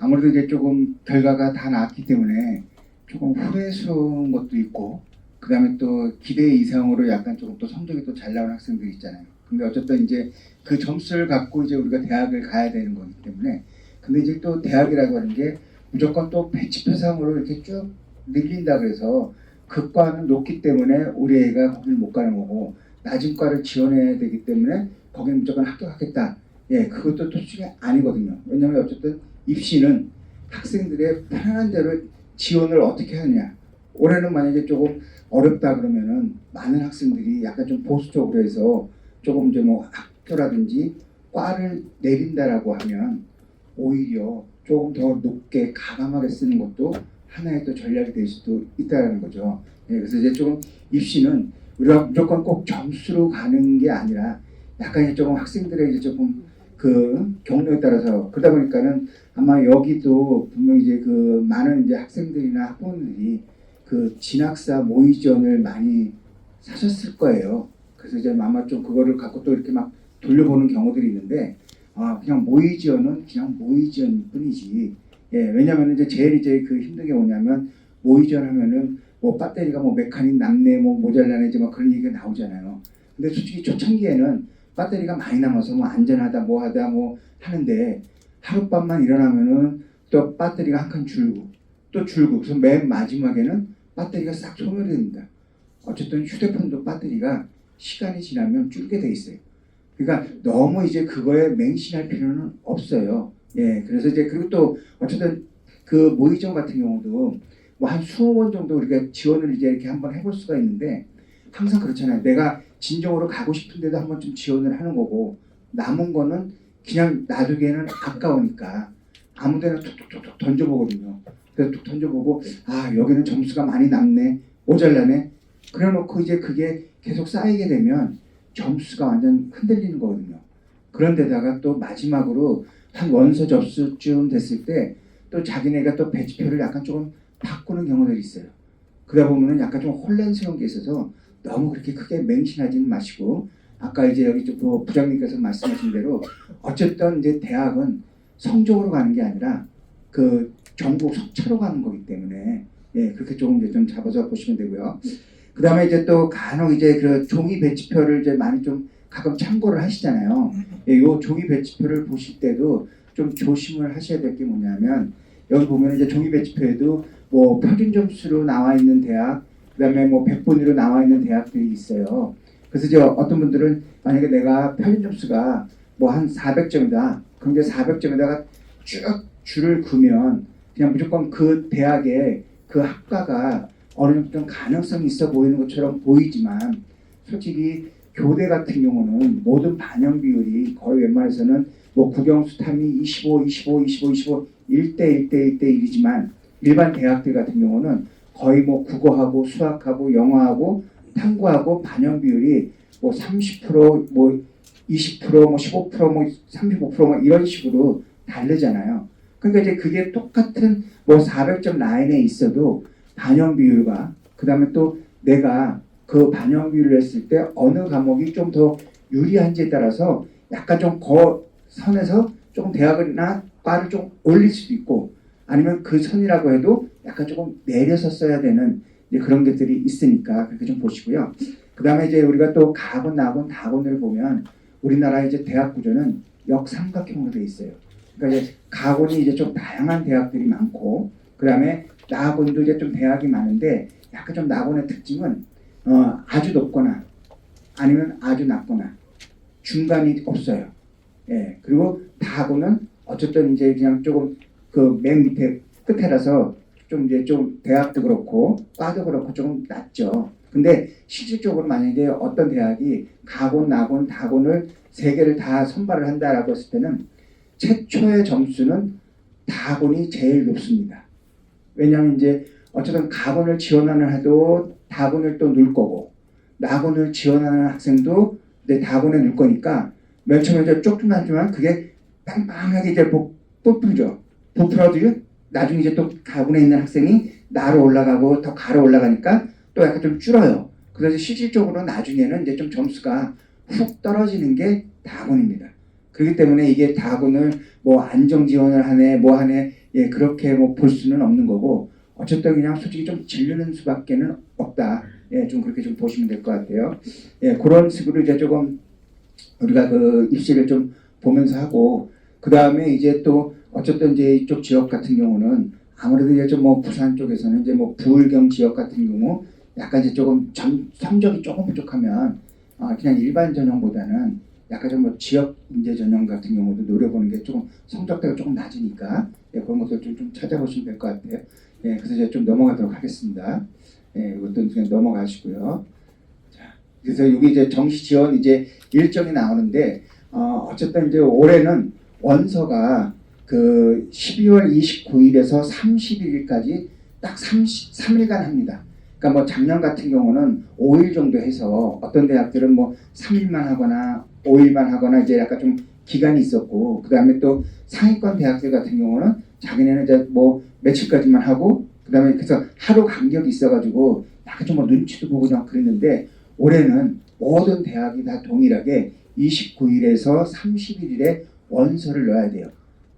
아무래도 이제 조금 결과가 다 나왔기 때문에 조금 후회스러운 것도 있고, 그 다음에 또 기대 이상으로 약간 조금 또 성적이 또 잘 나온 학생들이 있잖아요. 근데 어쨌든 이제 그 점수를 갖고 이제 우리가 대학을 가야 되는 거기 때문에, 근데 이제 또 대학이라고 하는 게 무조건 또 배치표상으로 이렇게 쭉 늘린다 그래서 그 과는 높기 때문에 우리 애가 거기를 못 가는 거고, 낮은 과를 지원해야 되기 때문에 거기는 무조건 합격하겠다. 예, 그것도 솔직히 아니거든요. 왜냐하면 어쨌든 입시는 학생들의 편안한 대로 지원을 어떻게 하느냐. 올해는 만약에 조금 어렵다 그러면은 많은 학생들이 약간 좀 보수적으로 해서 조금 이제 뭐 학교라든지 과를 내린다라고 하면 오히려 조금 더 높게 가감하게 쓰는 것도 하나의 또 전략이 될 수도 있다는 거죠. 예, 그래서 이제 조금 입시는 우리가 무조건 꼭 점수로 가는 게 아니라 약간 조금 학생들의 이제 조금 그 경로에 따라서, 그러다 보니까는 아마 여기도 분명히 이제 그 많은 이제 학생들이나 학부모들이 그 진학사 모의지원을 많이 사셨을 거예요. 그래서 이제 아마 좀 그거를 갖고 또 이렇게 막 돌려보는 경우들이 있는데, 그냥 모의지원은 그냥 모의지원일 뿐이지. 예, 왜냐면 이제 제일 이제 그 힘든 게 뭐냐면 모의지원 하면은 뭐 배터리가 뭐 메카닉 남네 뭐 모자라네 이제 막 그런 얘기가 나오잖아요. 근데 솔직히 초창기에는 배터리가 많이 남아서 뭐 안전하다 뭐 하다 뭐 하는데, 하룻밤만 일어나면은 또 배터리가 한 칸 줄고 또 줄고, 그래서 맨 마지막에는 배터리가 싹 소멸됩니다. 어쨌든 휴대폰도 배터리가 시간이 지나면 줄게 돼 있어요. 그러니까 너무 이제 그거에 맹신할 필요는 없어요. 예, 그래서 이제 그리고 또 어쨌든 그 모의정 같은 경우도 뭐 한 20번 정도 우리가 지원을 이제 이렇게 한번 해볼 수가 있는데, 항상 그렇잖아요. 내가 진정으로 가고 싶은데도 한번 좀 지원을 하는 거고, 남은 거는 그냥 놔두기에는 아까우니까 아무데나 툭툭툭툭 던져보거든요. 그래서 툭 던져보고, 여기는 점수가 많이 남네, 모자라네. 그래놓고 이제 그게 계속 쌓이게 되면 점수가 완전 흔들리는 거거든요. 그런데다가 또 마지막으로 한 원서 접수쯤 됐을 때 또 자기네가 또 배치표를 약간 조금 바꾸는 경우들이 있어요. 그러다 보면은 약간 좀 혼란스러운 게 있어서 너무 그렇게 크게 맹신하지는 마시고, 아까 이제 여기 그 부장님께서 말씀하신 대로 어쨌든 이제 대학은 성적으로 가는 게 아니라 그 전국 석차로 가는 거기 때문에, 예, 그렇게 조금 이제 좀 잡아서 보시면 되고요. 그 다음에 이제 또 간혹 이제 그 종이 배치표를 이제 많이 좀 가끔 참고를 하시잖아요. 예, 요 종이 배치표를 보실 때도 좀 조심을 하셔야 될 게 뭐냐면, 여기 보면 이제 종이 배치표에도 뭐 평균 점수로 나와 있는 대학, 그다음에 뭐 100분위로 나와 있는 대학들이 있어요. 그래서 이제 어떤 분들은 만약에 내가 평균 점수가 뭐 한 400점이다. 그럼 이제 400점에다가 쭉 줄을 그으면 그냥 무조건 그 대학의 그 학과가 어느 정도 좀 가능성이 있어 보이는 것처럼 보이지만, 솔직히 교대 같은 경우는 모든 반영 비율이 거의 웬만해서는 뭐 국영수 탐이 25, 25, 25, 25, 1대 1대 1대 1이지만, 일반 대학들 같은 경우는 거의 뭐 국어하고 수학하고 영어하고 탐구하고 반영 비율이 뭐 30%, 뭐 20%, 뭐 15%, 뭐 35%, 뭐 이런 식으로 다르잖아요. 그러니까 이제 그게 똑같은 뭐 400점 라인에 있어도 반영 비율과, 그 다음에 또 내가 그 반영 비율을 했을 때 어느 과목이 좀 더 유리한지에 따라서 약간 좀 선에서 조금 대학이나 과를 좀 올릴 수도 있고, 아니면 그 선이라고 해도 약간 조금 내려서 써야 되는 이제 그런 것들이 있으니까 그렇게 좀 보시고요. 그 다음에 이제 우리가 또 가군, 나군, 다군을 보면 우리나라 이제 대학 구조는 역삼각형으로 돼 있어요. 그러니까 이제 가군이 이제 좀 다양한 대학들이 많고, 그 다음에 나군도 이제 좀 대학이 많은데, 약간 좀 나군의 특징은 아주 높거나 아니면 아주 낮거나 중간이 없어요. 예, 그리고 다군은 어쨌든 이제 그냥 조금 그 맨 밑에 끝에라서 좀 이제 좀 대학도 그렇고 과도 그렇고 조금 낮죠. 근데 실질적으로 만약에 어떤 대학이 가군, 나군, 다군을 세 개를 다 선발을 한다라고 했을 때는 최초의 점수는 다군이 제일 높습니다. 왜냐하면 이제 어쨌든 가군을 지원하는 해도 다군을 또 넣을 거고, 나군을 지원하는 학생도 이제 다군에 넣을 거니까 맨 처음에 이제 쪽쪽나지만 그게 빵빵하게 이제 부풀죠. 부풀어도 나중에 이제 또 가군에 있는 학생이 나로 올라가고 더 가로 올라가니까 또 약간 좀 줄어요. 그래서 실질적으로 나중에는 이제 좀 점수가 훅 떨어지는 게 다군입니다. 그렇기 때문에 이게 다군을 뭐 안정 지원을 하네 뭐 하네 예 그렇게 뭐 볼 수는 없는 거고 어쨌든 그냥 솔직히 좀 질르는 수밖에는 없다. 예, 좀 그렇게 좀 보시면 될 것 같아요. 예, 그런 식으로 이제 조금 우리가 그 입시를 좀 보면서 하고 그 다음에 이제 또 어쨌든 이제 이쪽 지역 같은 경우는 아무래도 이제 좀 뭐 부산 쪽에서는 이제 뭐 부울경 지역 같은 경우 약간 이제 조금 성적이 조금 부족하면 그냥 일반 전형보다는 약간 좀 뭐 지역 인재 전형 같은 경우도 노려보는 게 조금 성적대가 조금 낮으니까 예, 그런 것들 좀 찾아보시면 될 것 같아요. 예, 그래서 이제 좀 넘어가도록 하겠습니다. 예, 이것도 그냥 넘어가시고요. 자, 그래서 여기 이제 정시 지원 이제 일정이 나오는데 어쨌든 이제 올해는 원서가 그 12월 29일에서 31일까지 딱 3일간 합니다. 그러니까 뭐 작년 같은 경우는 5일 정도 해서 어떤 대학들은 뭐 3일만 하거나 5일만 하거나 이제 약간 좀 기간이 있었고 그 다음에 또 상위권 대학들 같은 경우는 자기네는 이제 뭐 며칠까지만 하고 그 다음에 그래서 하루 간격이 있어가지고 약간 좀 뭐 눈치도 보고 좀 그랬는데 올해는 모든 대학이 다 동일하게 29일에서 31일에 원서를 넣어야 돼요.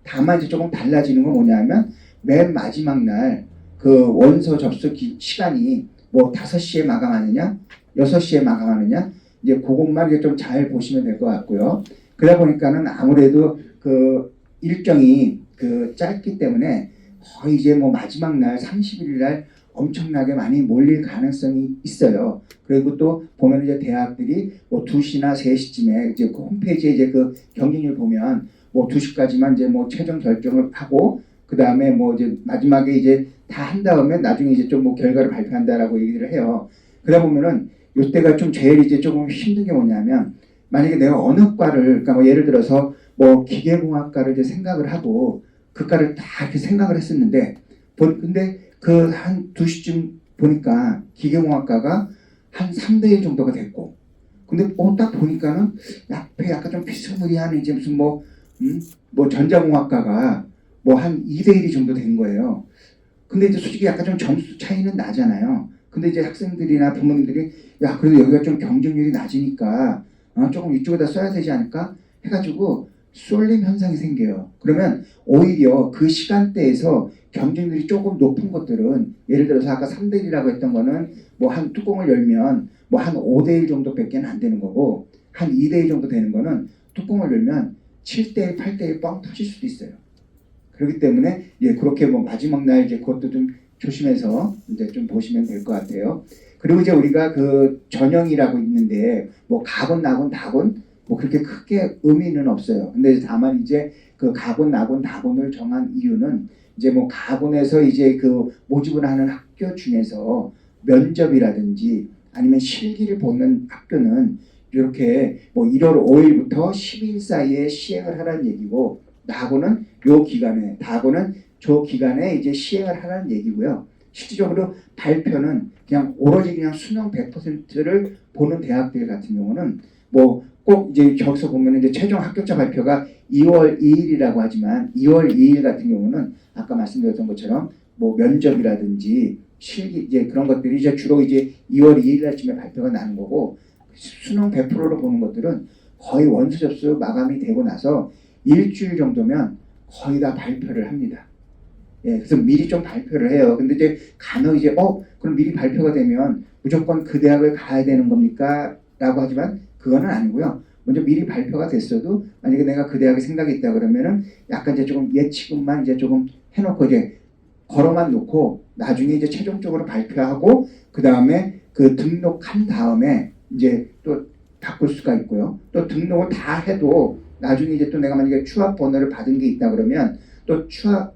다만 이제 조금 달라지는 건 뭐냐면 맨 마지막 날 그 원서 접수 시간이 뭐 5시에 마감하느냐 6시에 마감하느냐 이제 그것만 이제 좀 잘 보시면 될 것 같고요. 그러다 보니까는 아무래도 그 일정이 그 짧기 때문에 거의 이제 뭐 마지막 날 30일 날 엄청나게 많이 몰릴 가능성이 있어요. 그리고 또 보면 이제 대학들이 뭐 2시나 3시쯤에 이제 그 홈페이지에 이제 그 경쟁률 보면 뭐 2시까지만 이제 뭐 최종 결정을 하고 그 다음에 뭐 이제 마지막에 이제 다 한 다음에 나중에 이제 좀 뭐 결과를 발표한다라고 얘기를 해요. 그러다 보면은 이때가 좀 제일 이제 조금 힘든 게 뭐냐면 만약에 내가 어느 과를 그러니까 뭐 예를 들어서 뭐 기계공학과를 이제 생각을 하고 그 과를 다 이렇게 생각을 했었는데 근데 그 한 2시쯤 보니까 기계공학과가 한 3대1 정도가 됐고 근데 딱 보니까는 앞에 약간 좀 비스무리한 이제 무슨 뭐 전자공학과가 뭐 한 2대1이 정도 된 거예요. 근데 이제 솔직히 약간 좀 점수 차이는 나잖아요. 근데 이제 학생들이나 부모님들이 야 그래도 여기가 좀 경쟁률이 낮으니까 조금 이쪽에다 써야 되지 않을까 해가지고 쏠림 현상이 생겨요. 그러면 오히려 그 시간대에서 경쟁률이 조금 높은 것들은 예를 들어서 아까 3대1이라고 했던 거는 뭐 한 뚜껑을 열면 뭐 한 5대1 정도밖에 안 되는 거고 한 2대1 정도 되는 거는 뚜껑을 열면 7대1, 8대1 뻥 터질 수도 있어요. 그렇기 때문에 예 그렇게 뭐 마지막 날 이제 그것도 좀 조심해서 이제 좀 보시면 될 것 같아요. 그리고 이제 우리가 그 전형이라고 있는데 뭐 가군, 나군, 다군 뭐 그렇게 크게 의미는 없어요. 근데 다만 이제 그 가군, 나군, 다군을 정한 이유는 이제 뭐 가군에서 이제 그 모집을 하는 학교 중에서 면접이라든지 아니면 실기를 보는 학교는 이렇게 뭐 1월 5일부터 10일 사이에 시행을 하라는 얘기고 나고는 요 기간에 다고는 저 기간에 이제 시행을 하라는 얘기고요. 실질적으로 발표는 그냥 오로지 그냥 수능 100%를 보는 대학들 같은 경우는 뭐 꼭 이제 저기서 보면 이제 최종 합격자 발표가 2월 2일이라고 하지만 2월 2일 같은 경우는 아까 말씀드렸던 것처럼 뭐 면접이라든지 실기 이제 그런 것들이 이제 주로 이제 2월 2일 날쯤에 발표가 나는 거고 수능 100%로 보는 것들은 거의 원서 접수 마감이 되고 나서 일주일 정도면 거의 다 발표를 합니다. 예, 그래서 미리 좀 발표를 해요. 근데 이제 간혹 이제 그럼 미리 발표가 되면 무조건 그 대학을 가야 되는 겁니까? 라고 하지만 그거는 아니고요. 먼저 미리 발표가 됐어도 만약에 내가 그 대학에 생각이 있다 그러면은 약간 이제 조금 예치급만 이제 조금 해놓고 이제 걸어만 놓고 나중에 이제 최종적으로 발표하고 그 다음에 그 등록한 다음에 이제 또 바꿀 수가 있고요. 또 등록을 다 해도 나중에 이제 또 내가 만약에 추합 번호를 받은 게 있다 그러면 또 추가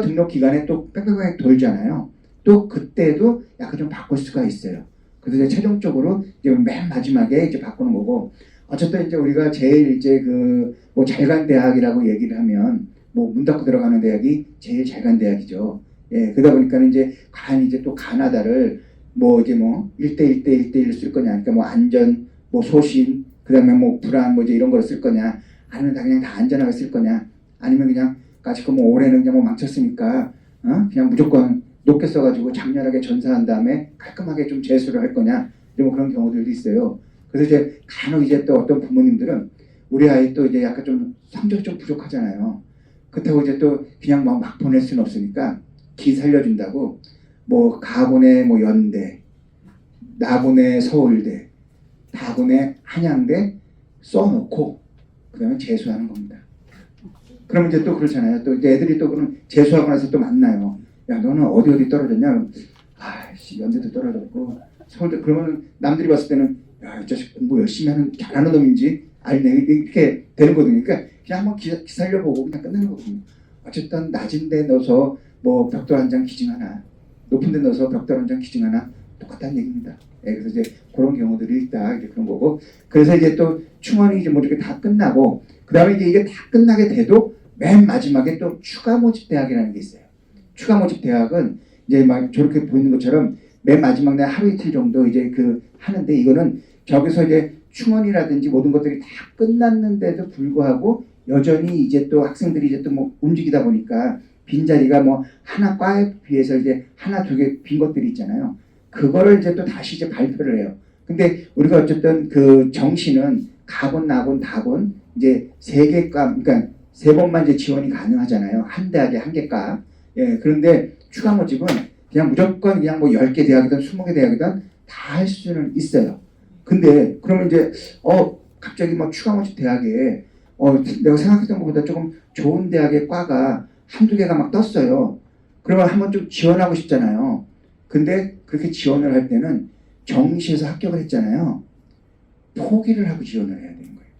등록 기간에 또 빽빽하게 돌잖아요. 또 그때도 약간 좀 바꿀 수가 있어요. 그래서 이제 최종적으로 이제 맨 마지막에 이제 바꾸는 거고 어쨌든 이제 우리가 제일 이제 그 뭐 잘 간 대학이라고 얘기를 하면 뭐 문 닫고 들어가는 대학이 제일 잘 간 대학이죠. 예, 그러다 보니까 이제 과연 이제 또 가나다를 뭐 이제 뭐 1대1대1대1 쓸 거냐, 그러니까 뭐 안전, 뭐 소신, 그다음에 뭐 불안, 뭐 이제 이런 걸 쓸 거냐, 아니면 다 그냥 다 안전하게 쓸 거냐, 아니면 그냥 까짓거 뭐 올해는 그냥 뭐 망쳤으니까 그냥 무조건 높게 써가지고 장렬하게 전사한 다음에 깔끔하게 좀 재수를 할 거냐, 뭐 그런 경우들도 있어요. 그래서 이제 간혹 이제 또 어떤 부모님들은 우리 아이 또 이제 약간 좀 성적이 좀 부족하잖아요. 그렇다고 이제 또 그냥 막 보낼 수는 없으니까 기 살려준다고 뭐 가군의 뭐 연대, 나군의 서울대, 다군의 한양대 써놓고 그다음에 재수하는 겁니다. 그러면 이제 또 그렇잖아요. 또 이제 애들이 또 그럼 재수하고 나서 또 만나요. 야 너는 어디 떨어졌냐? 아씨 연대도 떨어졌고 서울대. 그러면 남들이 봤을 때는 야 이 자식 공부 열심히 하는 잘하는 놈인지 아니네 이렇게 되는 거거든요. 그러니까 그냥 한번 기살려보고 그냥 끝내는 거거든요. 어쨌든 낮은 데 넣어서 뭐 벽돌 한 장 기증 하나, 높은 데 넣어서 벽돌 한 장 기증 하나 똑같다는 얘기입니다. 예, 그래서 이제 그런 경우들이 있다 이제 그런 거고. 그래서 이제 또 충원이 이제 뭐 이렇게 다 끝나고 그 다음에 이게 다 끝나게 돼도 맨 마지막에 또 추가 모집 대학이라는 게 있어요. 추가 모집 대학은 이제 막 저렇게 보이는 것처럼 맨 마지막 날 하루 이틀 정도 이제 그 하는데 이거는 저기서 이제 충원이라든지 모든 것들이 다 끝났는데도 불구하고 여전히 이제 또 학생들이 이제 또 뭐 움직이다 보니까 빈자리가 뭐 하나 과에 비해서 이제 하나 두 개 빈 것들이 있잖아요. 그거를 이제 또 다시 이제 발표를 해요. 근데 우리가 어쨌든 그 정시는 가군, 나군, 다군 이제 세 개 과, 그러니까 세 번만 이제 지원이 가능하잖아요. 한 대학에 한 개 과. 예, 그런데 추가 모집은 그냥 무조건 그냥 뭐 10개 대학이든 20개 대학이든 다 할 수는 있어요. 근데 그러면 이제 갑자기 막 추가 모집 대학에 내가 생각했던 것보다 조금 좋은 대학의 과가 한두 개가 막 떴어요. 그러면 한번 좀 지원하고 싶잖아요. 근데 그렇게 지원을 할 때는 정시에서 합격을 했잖아요. 포기를 하고 지원을 해야 되는 거예요.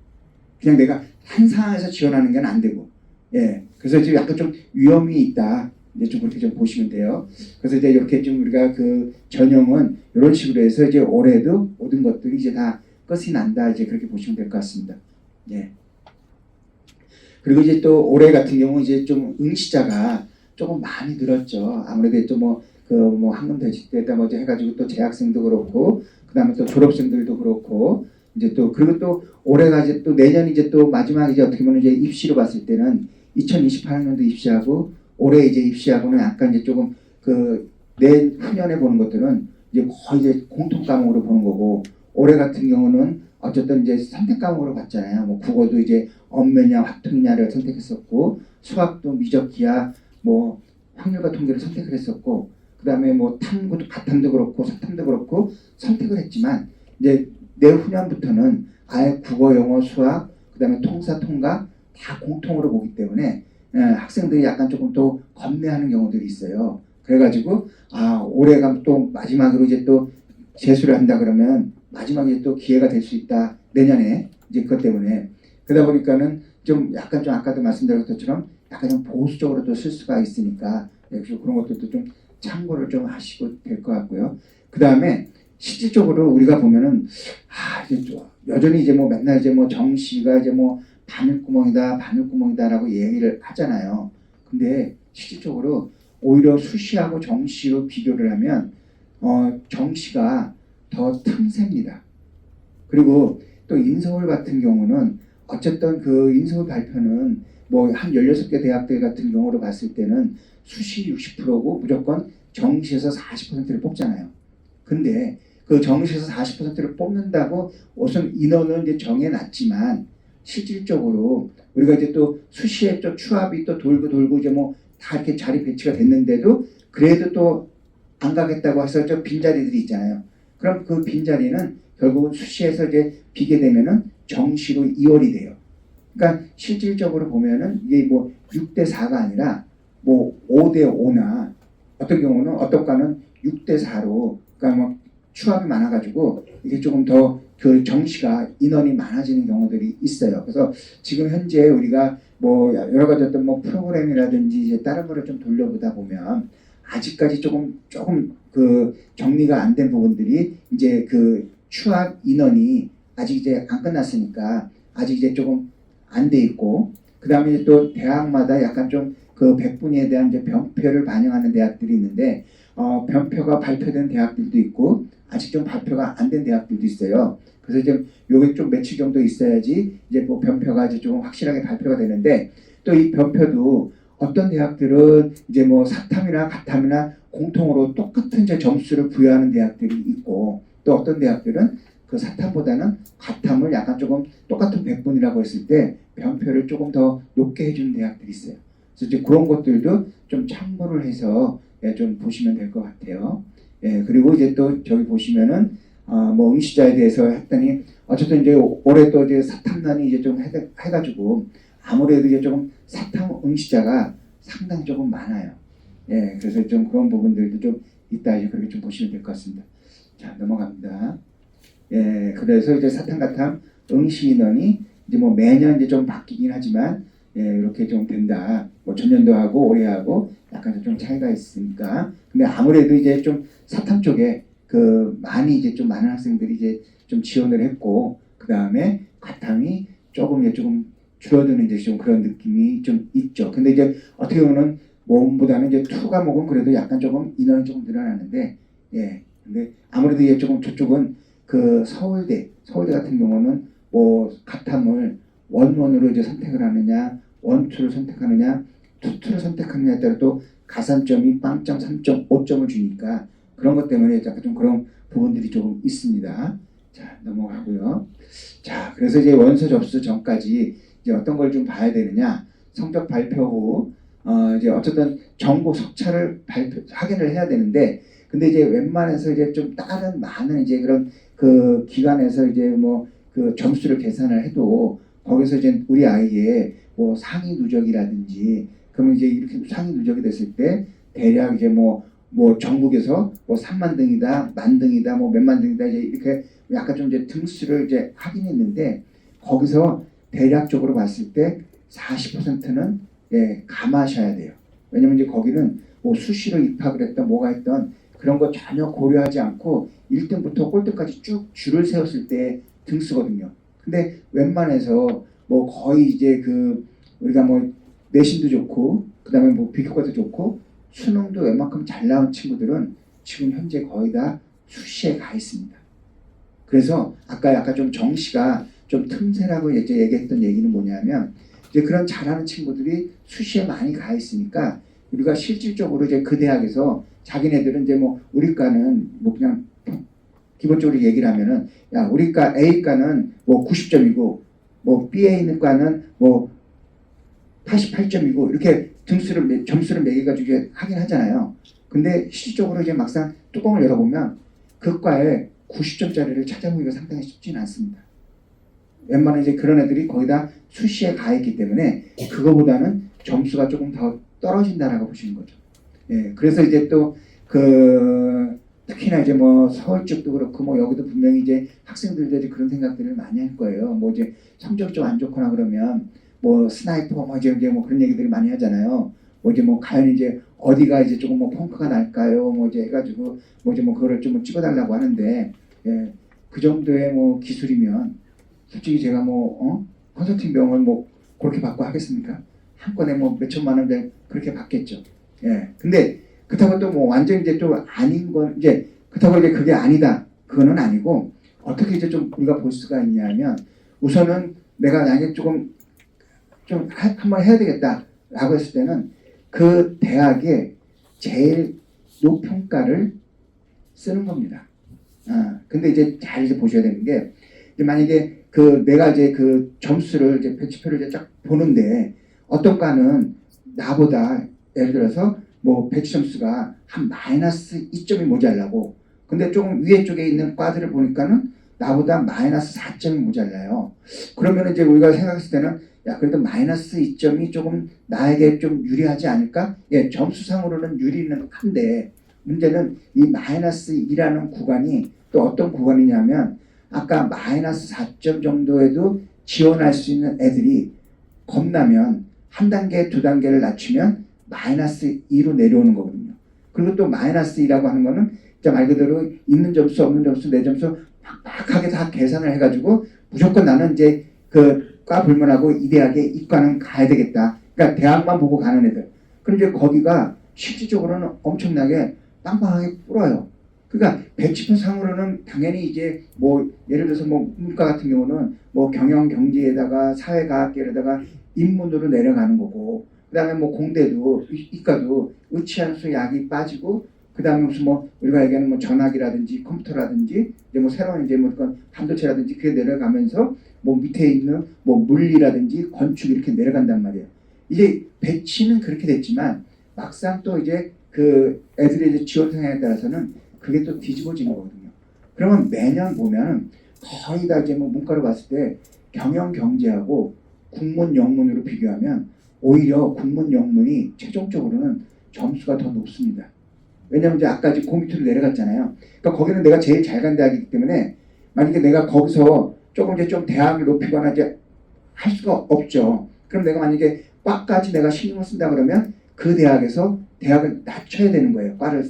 그냥 내가 한 상황에서 지원하는 게 안 되고. 예. 그래서 지금 약간 좀 위험이 있다. 이제 좀 그렇게 좀 보시면 돼요. 그래서 이제 이렇게 좀 우리가 그 전형은 이런 식으로 해서 이제 올해도 모든 것들이 이제 다 끝이 난다. 이제 그렇게 보시면 될 것 같습니다. 예. 그리고 이제 또 올해 같은 경우 이제 좀 응시자가 조금 많이 늘었죠. 아무래도 또 뭐 한금 대식 때다 뭐 해가지고 또 재학생도 그렇고 그다음에 또 졸업생들도 그렇고 이제 또 그리고 또 올해가 이제 또 내년 이제 또 마지막 이제 어떻게 보면 이제 입시로 봤을 때는 2028학년도 입시하고 올해 이제 입시하고는 약간 이제 조금 그 내후년에 보는 것들은 이제 거의 이제 공통 과목으로 보는 거고 올해 같은 경우는 어쨌든 이제 선택 과목으로 봤잖아요. 뭐 국어도 이제 언면이냐 화통이냐를 선택했었고 수학도 미적기야 뭐 확률과 통계를 선택을 했었고 그 다음에 뭐 탐구도 가탐도 그렇고 사탐도 그렇고 선택을 했지만 이제 내후년부터는 아예 국어, 영어, 수학 그 다음에 통사, 통과 다 공통으로 보기 때문에 학생들이 약간 조금 또 겁내하는 경우들이 있어요. 그래가지고 올해가 또 마지막으로 이제 또 재수를 한다 그러면 마지막에 또 기회가 될 수 있다 내년에 이제 그것 때문에 그러다 보니까는 좀 약간 좀 아까도 말씀드린 것처럼 약간 좀 보수적으로도 쓸 수가 있으니까 그래서 그런 것들도 좀 참고를 좀 하시고 될 것 같고요. 그 다음에 실질적으로 우리가 보면은 이제 좀 여전히 이제 뭐 맨날 이제 뭐 정시가 이제 뭐 바늘구멍이다라고 얘기를 하잖아요. 근데 실질적으로 오히려 수시하고 정시로 비교를 하면 정시가 더 틈새입니다. 그리고 또 인서울 같은 경우는 어쨌든 그 인서울 발표는 뭐 한 16개 대학들 같은 경우로 봤을 때는 수시 60%고 무조건 정시에서 40%를 뽑잖아요. 근데 그 정시에서 40%를 뽑는다고 우선 인원은 이제 정해놨지만 실질적으로 우리가 이제 또 수시에 또 추합이 또 돌고 이제 뭐 다 이렇게 자리 배치가 됐는데도 그래도 또 안 가겠다고 해서 저 빈자리들이 있잖아요. 그럼 그 빈자리는 결국은 수시에서 이제 비게 되면은 정시로 이월이 돼요. 그러니까 실질적으로 보면은 이게 뭐 6대4가 아니라 뭐 5대5나 어떤 경우는 어떤 과는 6대4로 그러니까 뭐 추합이 많아가지고 이게 조금 더 그 정시가 인원이 많아지는 경우들이 있어요. 그래서 지금 현재 우리가 뭐 여러 가지 어떤 뭐 프로그램이라든지 이제 다른 거를 좀 돌려보다 보면 아직까지 조금 그 정리가 안 된 부분들이 이제 그 추합 인원이 아직 이제 안 끝났으니까 아직 이제 조금 안 돼 있고 그 다음에 또 대학마다 약간 좀 그 백분위에 대한 이제 병표를 반영하는 대학들이 있는데 병표가 발표된 대학들도 있고 아직 좀 발표가 안 된 대학들도 있어요. 그래서 좀 요게 좀 며칠 정도 있어야지 이제 뭐 병표가 이제 좀 확실하게 발표가 되는데 또 이 병표도 어떤 대학들은 이제 뭐 사탐이나 가탐이나 공통으로 똑같은 이제 점수를 부여하는 대학들이 있고 또 어떤 대학들은 그 사탐보다는 과탐을 약간 조금 똑같은 100분이라고 했을 때 변표를 조금 더 높게 해주는 대학들이 있어요. 그래서 이제 그런 것들도 좀 참고를 해서 좀 보시면 될 것 같아요. 그리고 이제 또 저기 보시면은 뭐 응시자에 대해서 했더니 어쨌든 이제 올해 또 이제 사탐난이 이제 좀 해가지고 아무래도 이제 조금 사탐 응시자가 상당히 조금 많아요. 그래서 좀 그런 부분들도 좀 있다 이제 그렇게 좀 보시면 될 것 같습니다. 자, 넘어갑니다. 그래서 이제 사탐가탐 응시 인원이 이제 뭐 매년 이제 좀 바뀌긴 하지만 이렇게 좀 된다. 뭐 전년도하고 올해하고 약간 좀 차이가 있으니까. 근데 아무래도 이제 좀 사탐 쪽에 그 많이 이제 좀 많은 학생들이 이제 좀 지원을 했고 그 다음에 과탐이 조금 줄어드는 이제 좀 그런 느낌이 좀 있죠. 근데 이제 어떻게 보면 모험보다는 이제 투 과목은 그래도 약간 조금 인원이 조금 늘어나는데 근데 아무래도 이제 조금 저쪽은 그 서울대 같은 경우는 뭐 과탐을 원으로 이제 선택을 하느냐 원투를 선택하느냐 투를 선택하느냐에 따라 또 가산점이 0점, 3점, 5점을 주니까 그런 것 때문에 약간 좀 그런 부분들이 조금 있습니다. 자, 넘어가고요. 자, 그래서 이제 원서 접수 전까지 이제 어떤 걸 좀 봐야 되느냐. 성적 발표 후, 이제 어쨌든 전국 석차를 확인을 해야 되는데, 근데 이제 웬만해서 이제 좀 다른 많은 이제 그런 그 기관에서 이제 뭐 그 점수를 계산을 해도 거기서 이제 우리 아이의 뭐 상위 누적이라든지 그러면 이제 이렇게 상위 누적이 됐을 때 대략 이제 뭐 전국에서 뭐 3만 등이다, 만 등이다, 뭐 몇만 등이다 이제 이렇게 약간 좀 이제 등수를 이제 하긴 했는데 거기서 대략적으로 봤을 때 40%는 감하셔야 돼요. 왜냐면 이제 거기는 뭐 수시로 입학을 했던 뭐가 했던 그런 거 전혀 고려하지 않고 1등부터 꼴등까지 쭉 줄을 세웠을 때 등수거든요. 근데 웬만해서 뭐 거의 이제 그 우리가 뭐 내신도 좋고 그다음에 뭐 비교과도 좋고 수능도 웬만큼 잘 나온 친구들은 지금 현재 거의 다 수시에 가 있습니다. 그래서 아까 약간 좀 정시가 좀 틈새라고 이제 얘기했던 얘기는 뭐냐면 이제 그런 잘하는 친구들이 수시에 많이 가 있으니까 우리가 실질적으로 이제 그 대학에서 자기네들은 이제 뭐 우리과는 뭐 그냥 기본적으로 얘기를 하면은 야 우리과 A과는 뭐 90점이고 뭐 B에 있는 과는 뭐 88점이고 이렇게 점수를 매겨가지고 하긴 하잖아요. 근데 실질적으로 이제 막상 뚜껑을 열어보면 그 과에 90점짜리를 찾아보기가 상당히 쉽지는 않습니다. 웬만한 이제 그런 애들이 거의 다 수시에 가 있기 때문에 그거보다는 점수가 조금 더 떨어진다라고 보시는 거죠. 그래서 이제 또 특히나 이제 뭐 서울 쪽도 그렇고 뭐 여기도 분명히 이제 학생들도 그런 생각들을 많이 할 거예요. 뭐 이제 성적 좀 안 좋거나 그러면 뭐 스나이퍼 뭐 이제 뭐 그런 얘기들을 많이 하잖아요. 뭐 이제 뭐 과연 이제 어디가 이제 조금 뭐 펑크가 날까요? 뭐 이제 해가지고 뭐 이제 뭐 그거를 좀 찍어달라고 하는데 그 정도의 뭐 기술이면 솔직히 제가 뭐 컨설팅 비용을 뭐 그렇게 받고 하겠습니까? 한 건에 뭐 몇천만 원 그렇게 받겠죠. 근데 그렇다고 또 뭐 완전 이제 좀 아닌 건 이제 그렇다고 이제 그게 아니다. 그거는 아니고 어떻게 이제 좀 우리가 볼 수가 있냐면 우선은 내가 만약에 좀 한번 해야 되겠다라고 했을 때는 그 대학의 제일 높평가를 쓰는 겁니다. 근데 이제 잘 이제 보셔야 되는 게 이제 만약에 내가 이제 그 점수를 이제 배치표를 이제 쫙 보는데 어떤 과는 나보다 예를 들어서 뭐 배치 점수가 한 마이너스 2점이 모자라고 근데 조금 위에 쪽에 있는 과들을 보니까는 나보다 마이너스 4점이 모자라요. 그러면 이제 우리가 생각했을 때는 야 그래도 마이너스 2점이 조금 나에게 좀 유리하지 않을까? 점수상으로는 유리는 한데 문제는 이 마이너스 2라는 구간이 또 어떤 구간이냐면 아까 마이너스 4점 정도에도 지원할 수 있는 애들이 겁나면 한 단계 두 단계를 낮추면 마이너스 2로 내려오는 거거든요. 그리고 또 마이너스 2라고 하는 거는 진짜 말 그대로 있는 점수 없는 점수 내 점수 팍팍하게 다 계산을 해가지고 무조건 나는 이제 과 불문하고 이 대학에 이과는 가야 되겠다. 그러니까 대학만 보고 가는 애들. 그럼 이제 거기가 실질적으로는 엄청나게 빵빵하게 불어요. 그러니까 배치표 상으로는 당연히 이제 뭐 예를 들어서 뭐 문과 같은 경우는 뭐 경영 경제에다가 사회과학계에다가 인문으로 내려가는 거고 그다음에 뭐 공대도 이과도 의치한수 약이 빠지고 그 다음에 무슨 뭐 우리가 얘기하는 뭐 전화기라든지 컴퓨터라든지 이제 뭐 새로운 이제 뭐 그런 반도체라든지 그게 내려가면서 뭐 밑에 있는 뭐 물리라든지 건축 이렇게 내려간단 말이에요. 이제 배치는 그렇게 됐지만 막상 또 이제 그 애들의 이제 지원 성향에 따라서는 그게 또 뒤집어지는 거거든요. 그러면 매년 보면 거의 다 이제 뭐 문과로 봤을 때 경영 경제하고 국문 영문으로 비교하면 오히려 국문 영문이 최종적으로는 점수가 더 높습니다. 왜냐면 이제 아까 이제 그 밑으로 내려갔잖아요. 그러니까 거기는 내가 제일 잘 간 대학이기 때문에 만약에 내가 거기서 조금 이제 좀 대학을 높이거나 이제 할 수가 없죠. 그럼 내가 만약에 과까지 내가 신경을 쓴다 그러면 그 대학에서 대학을 낮춰야 되는 거예요. 과를.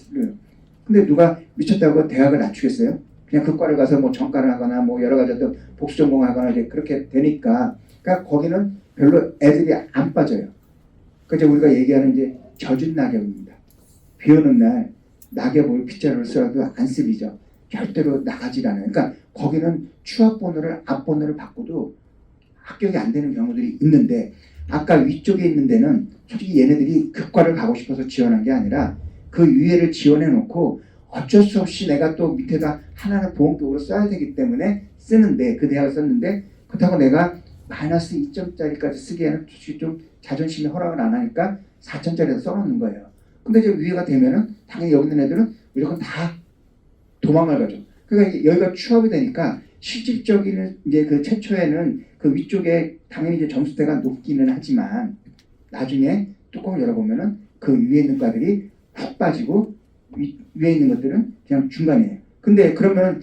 근데 누가 미쳤다고 대학을 낮추겠어요? 그냥 그 과를 가서 뭐 전과를 하거나 뭐 여러 가지 어떤 복수 전공을 하거나 이제 그렇게 되니까 그러니까 거기는 별로 애들이 안 빠져요. 그러니까 이제 우리가 얘기하는 이제 젖은 낙엽입니다. 비 오는 날 낙엽을 빗자루를 써도 안 쓰리죠. 절대로 나가질 않아요. 그러니까 거기는 추합번호를 앞번호를 바꿔도 합격이 안 되는 경우들이 있는데 아까 위쪽에 있는 데는 솔직히 얘네들이 그 과를 가고 싶어서 지원한 게 아니라 그 위에를 지원해 놓고 어쩔 수 없이 내가 또 밑에다 하나는 보험격으로 써야 되기 때문에 쓰는데 그 대학을 썼는데 그렇다고 내가 마이너스 2점짜리까지 쓰기에는 솔직히 좀 자존심이 허락을 안 하니까 4점짜리에서 써놓는 거예요. 근데 이제 위에가 되면은 당연히 여기 있는 애들은 무조건 다 도망을 가죠. 그러니까 여기가 추합이 되니까 실질적인 이제 그 최초에는 그 위쪽에 당연히 이제 점수대가 높기는 하지만 나중에 뚜껑을 열어보면은 그 위에 있는 과들이 훅 빠지고 위에 있는 것들은 그냥 중간이에요. 근데 그러면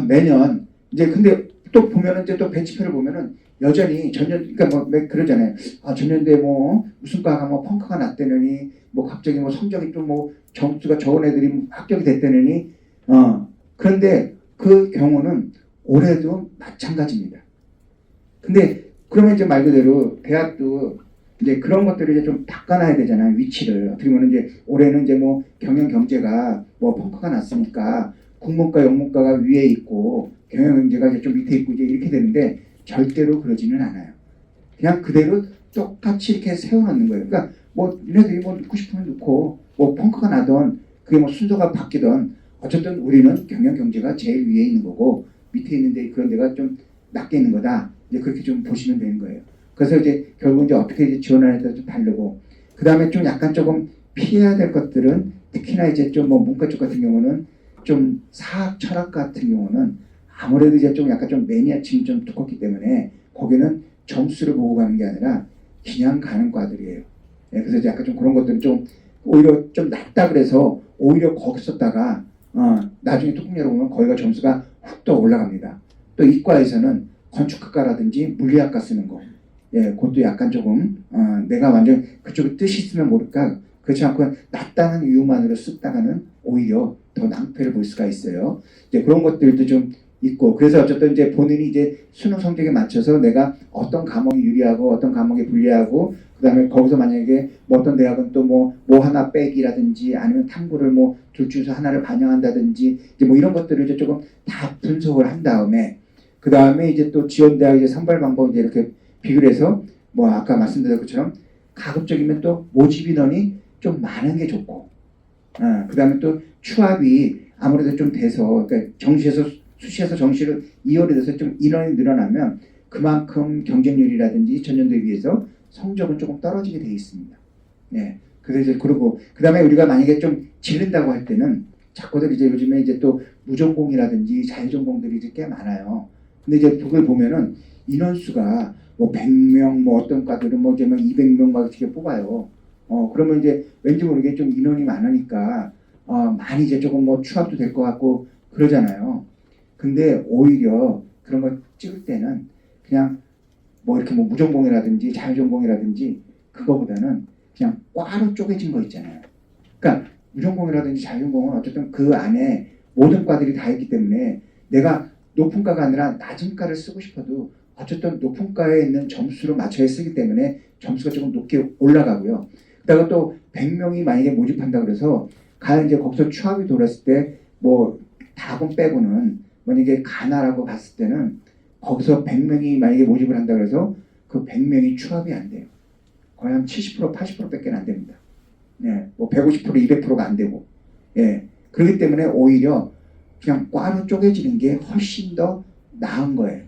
매년 이제 근데 또 보면은 이제 또 배치표를 보면은 여전히 전년 그러니까 뭐 그러잖아요. 전년도에 뭐 무슨 과가 뭐 펑크가 났다느니 뭐 갑자기 뭐 성적이 좀 뭐 점수가 적은 애들이 합격이 됐다느니 그런데 그 경우는 올해도 마찬가지입니다. 근데 그러면 이제 말 그대로 대학도 이제 그런 것들을 이제 좀 바꿔놔야 되잖아요. 위치를. 어떻게 보면 이제 올해는 이제 뭐 경영 경제가 뭐 펑크가 났으니까 국문과 영문과가 위에 있고 경영 경제가 이제 좀 밑에 있고 이제 이렇게 되는데 절대로 그러지는 않아요. 그냥 그대로 똑같이 이렇게 세워놓는 거예요. 그러니까 뭐 얘네들이 뭐 넣고 싶으면 넣고 뭐 펑크가 나던 그게 뭐 순서가 바뀌던 어쨌든 우리는 경영 경제가 제일 위에 있는 거고 밑에 있는데 그런 데가 좀 낮게 있는 거다. 이제 그렇게 좀 보시면 되는 거예요. 그래서 이제 결국 이제 어떻게 이제 지원하느냐에 따라 좀 다르고 그 다음에 좀 약간 조금 피해야 될 것들은 특히나 이제 좀 뭐 문과 쪽 같은 경우는 좀 사학 철학 같은 경우는 아무래도 이제 좀 약간 좀 매니아층이 좀 두껍기 때문에 거기는 점수를 보고 가는 게 아니라 그냥 가는 과들이에요. 그래서 이제 약간 좀 그런 것들은 좀 오히려 좀 낮다 그래서 오히려 거기 썼다가 나중에 뚜껑 열어보면 거기가 점수가 훅 더 올라갑니다. 또 이과에서는 건축학과라든지 물리학과 쓰는 거 그것도 약간 조금 내가 완전 그쪽에 뜻이 있으면 모를까 그렇지 않고 낮다는 이유만으로 쓰다가는 오히려 더 낭패를 볼 수가 있어요. 이제 그런 것들도 좀 있고 그래서 어쨌든 이제 본인이 이제 수능 성적에 맞춰서 내가 어떤 과목이 유리하고 어떤 과목이 불리하고 그다음에 거기서 만약에 뭐 어떤 대학은 또 뭐 하나 빼기라든지 아니면 탐구를 뭐 둘 중에서 하나를 반영한다든지 이제 뭐 이런 것들을 이제 조금 다 분석을 한 다음에 그 다음에 이제 또 지원대학 이제 선발 방법 이제 이렇게 비교를 해서 뭐 아까 말씀드린 것처럼 가급적이면 또 모집 인원이 좀 많은 게 좋고 그 다음에 또 추합이 아무래도 좀 돼서 그러니까 정시에서 수시에서 정시를 이월이 돼서 좀 인원이 늘어나면 그만큼 경쟁률이라든지 전년도에 비해서 성적은 조금 떨어지게 돼 있습니다. 그래서 이제 그러고 그 다음에 우리가 만약에 좀 질른다고 할 때는 자꾸들 이제 요즘에 이제 또 무전공이라든지 자유전공들이 이제 꽤 많아요. 근데 이제 그걸 보면은 인원수가 뭐 100명 뭐 어떤 과들은 뭐 이제 막 200명 막 이렇게 뽑아요. 그러면 이제 왠지 모르게 좀 인원이 많으니까 많이 이제 조금 뭐 추합도 될 것 같고 그러잖아요. 근데 오히려 그런 거 찍을 때는 그냥 뭐 이렇게 뭐 무전공이라든지 자유전공이라든지 그거보다는 그냥 과로 쪼개진 거 있잖아요. 그러니까 무전공이라든지 자유전공은 어쨌든 그 안에 모든 과들이 다 있기 때문에 내가 높은 과가 아니라 낮은 과를 쓰고 싶어도 어쨌든 높은 과에 있는 점수로 맞춰야 쓰기 때문에 점수가 조금 높게 올라가고요. 그다가 또 100명이 만약에 모집한다 그래서 과연 이제 거기서 추합이 돌았을 때 뭐 다분 빼고는 만약에 가나라고 봤을 때는 거기서 100명이 만약에 모집을 한다 그래서 그 100명이 추합이 안 돼요. 거의 한 70% 80%밖에 안 됩니다. 뭐 150% 200%가 안 되고 예. 그렇기 때문에 오히려 그냥 과로 쪼개지는 게 훨씬 더 나은 거예요.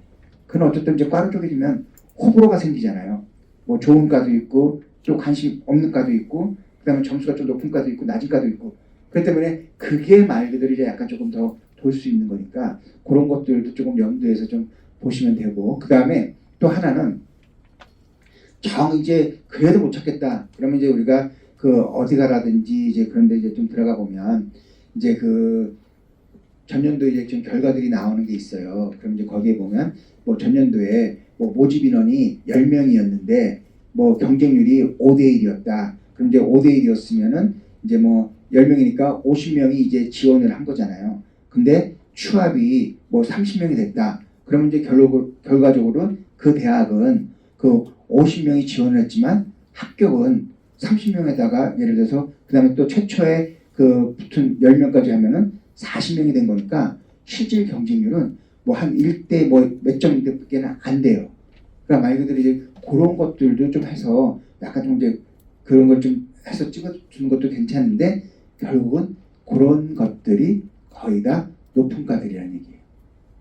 그건 어쨌든 이제 과로 쪼개지면 호불호가 생기잖아요. 뭐 좋은 과도 있고 또 관심 없는 과도 있고 그다음에 점수가 좀 높은 과도 있고 낮은 과도 있고 그렇기 때문에 그게 말 그대로 이제 약간 조금 더 돌 수 있는 거니까 그런 것들도 조금 염두에서 좀 보시면 되고 그다음에 또 하나는 정 이제 그래도 못 찾겠다 그러면 이제 우리가 그 어디 가라든지 이제 그런데 이제 좀 들어가 보면 이제 그 전년도 이제 좀 결과들이 나오는 게 있어요. 그럼 이제 거기에 보면 뭐 전년도에 뭐 모집 인원이 10명이었는데 뭐 경쟁률이 5대 1이었다. 그럼 이제 5대 1이었으면은 이제 뭐 10명이니까 50명이 이제 지원을 한 거잖아요. 근데 추합이 뭐 30명이 됐다. 그러면 이제 결과적으로 그 대학은 그 50명이 지원을 했지만 합격은 30명에다가 예를 들어서 그 다음에 또 최초에 그 붙은 10명까지 하면은 40명이 된 거니까 실질 경쟁률은 뭐 한 1대 뭐 몇 점대밖에 안 돼요. 그러니까 말 그대로 이제 그런 것들도 좀 해서 약간 좀 이제 그런 걸 좀 해서 찍어주는 것도 괜찮은데 결국은 그런 것들이 거의 다 높은 과들이라는 얘기예요.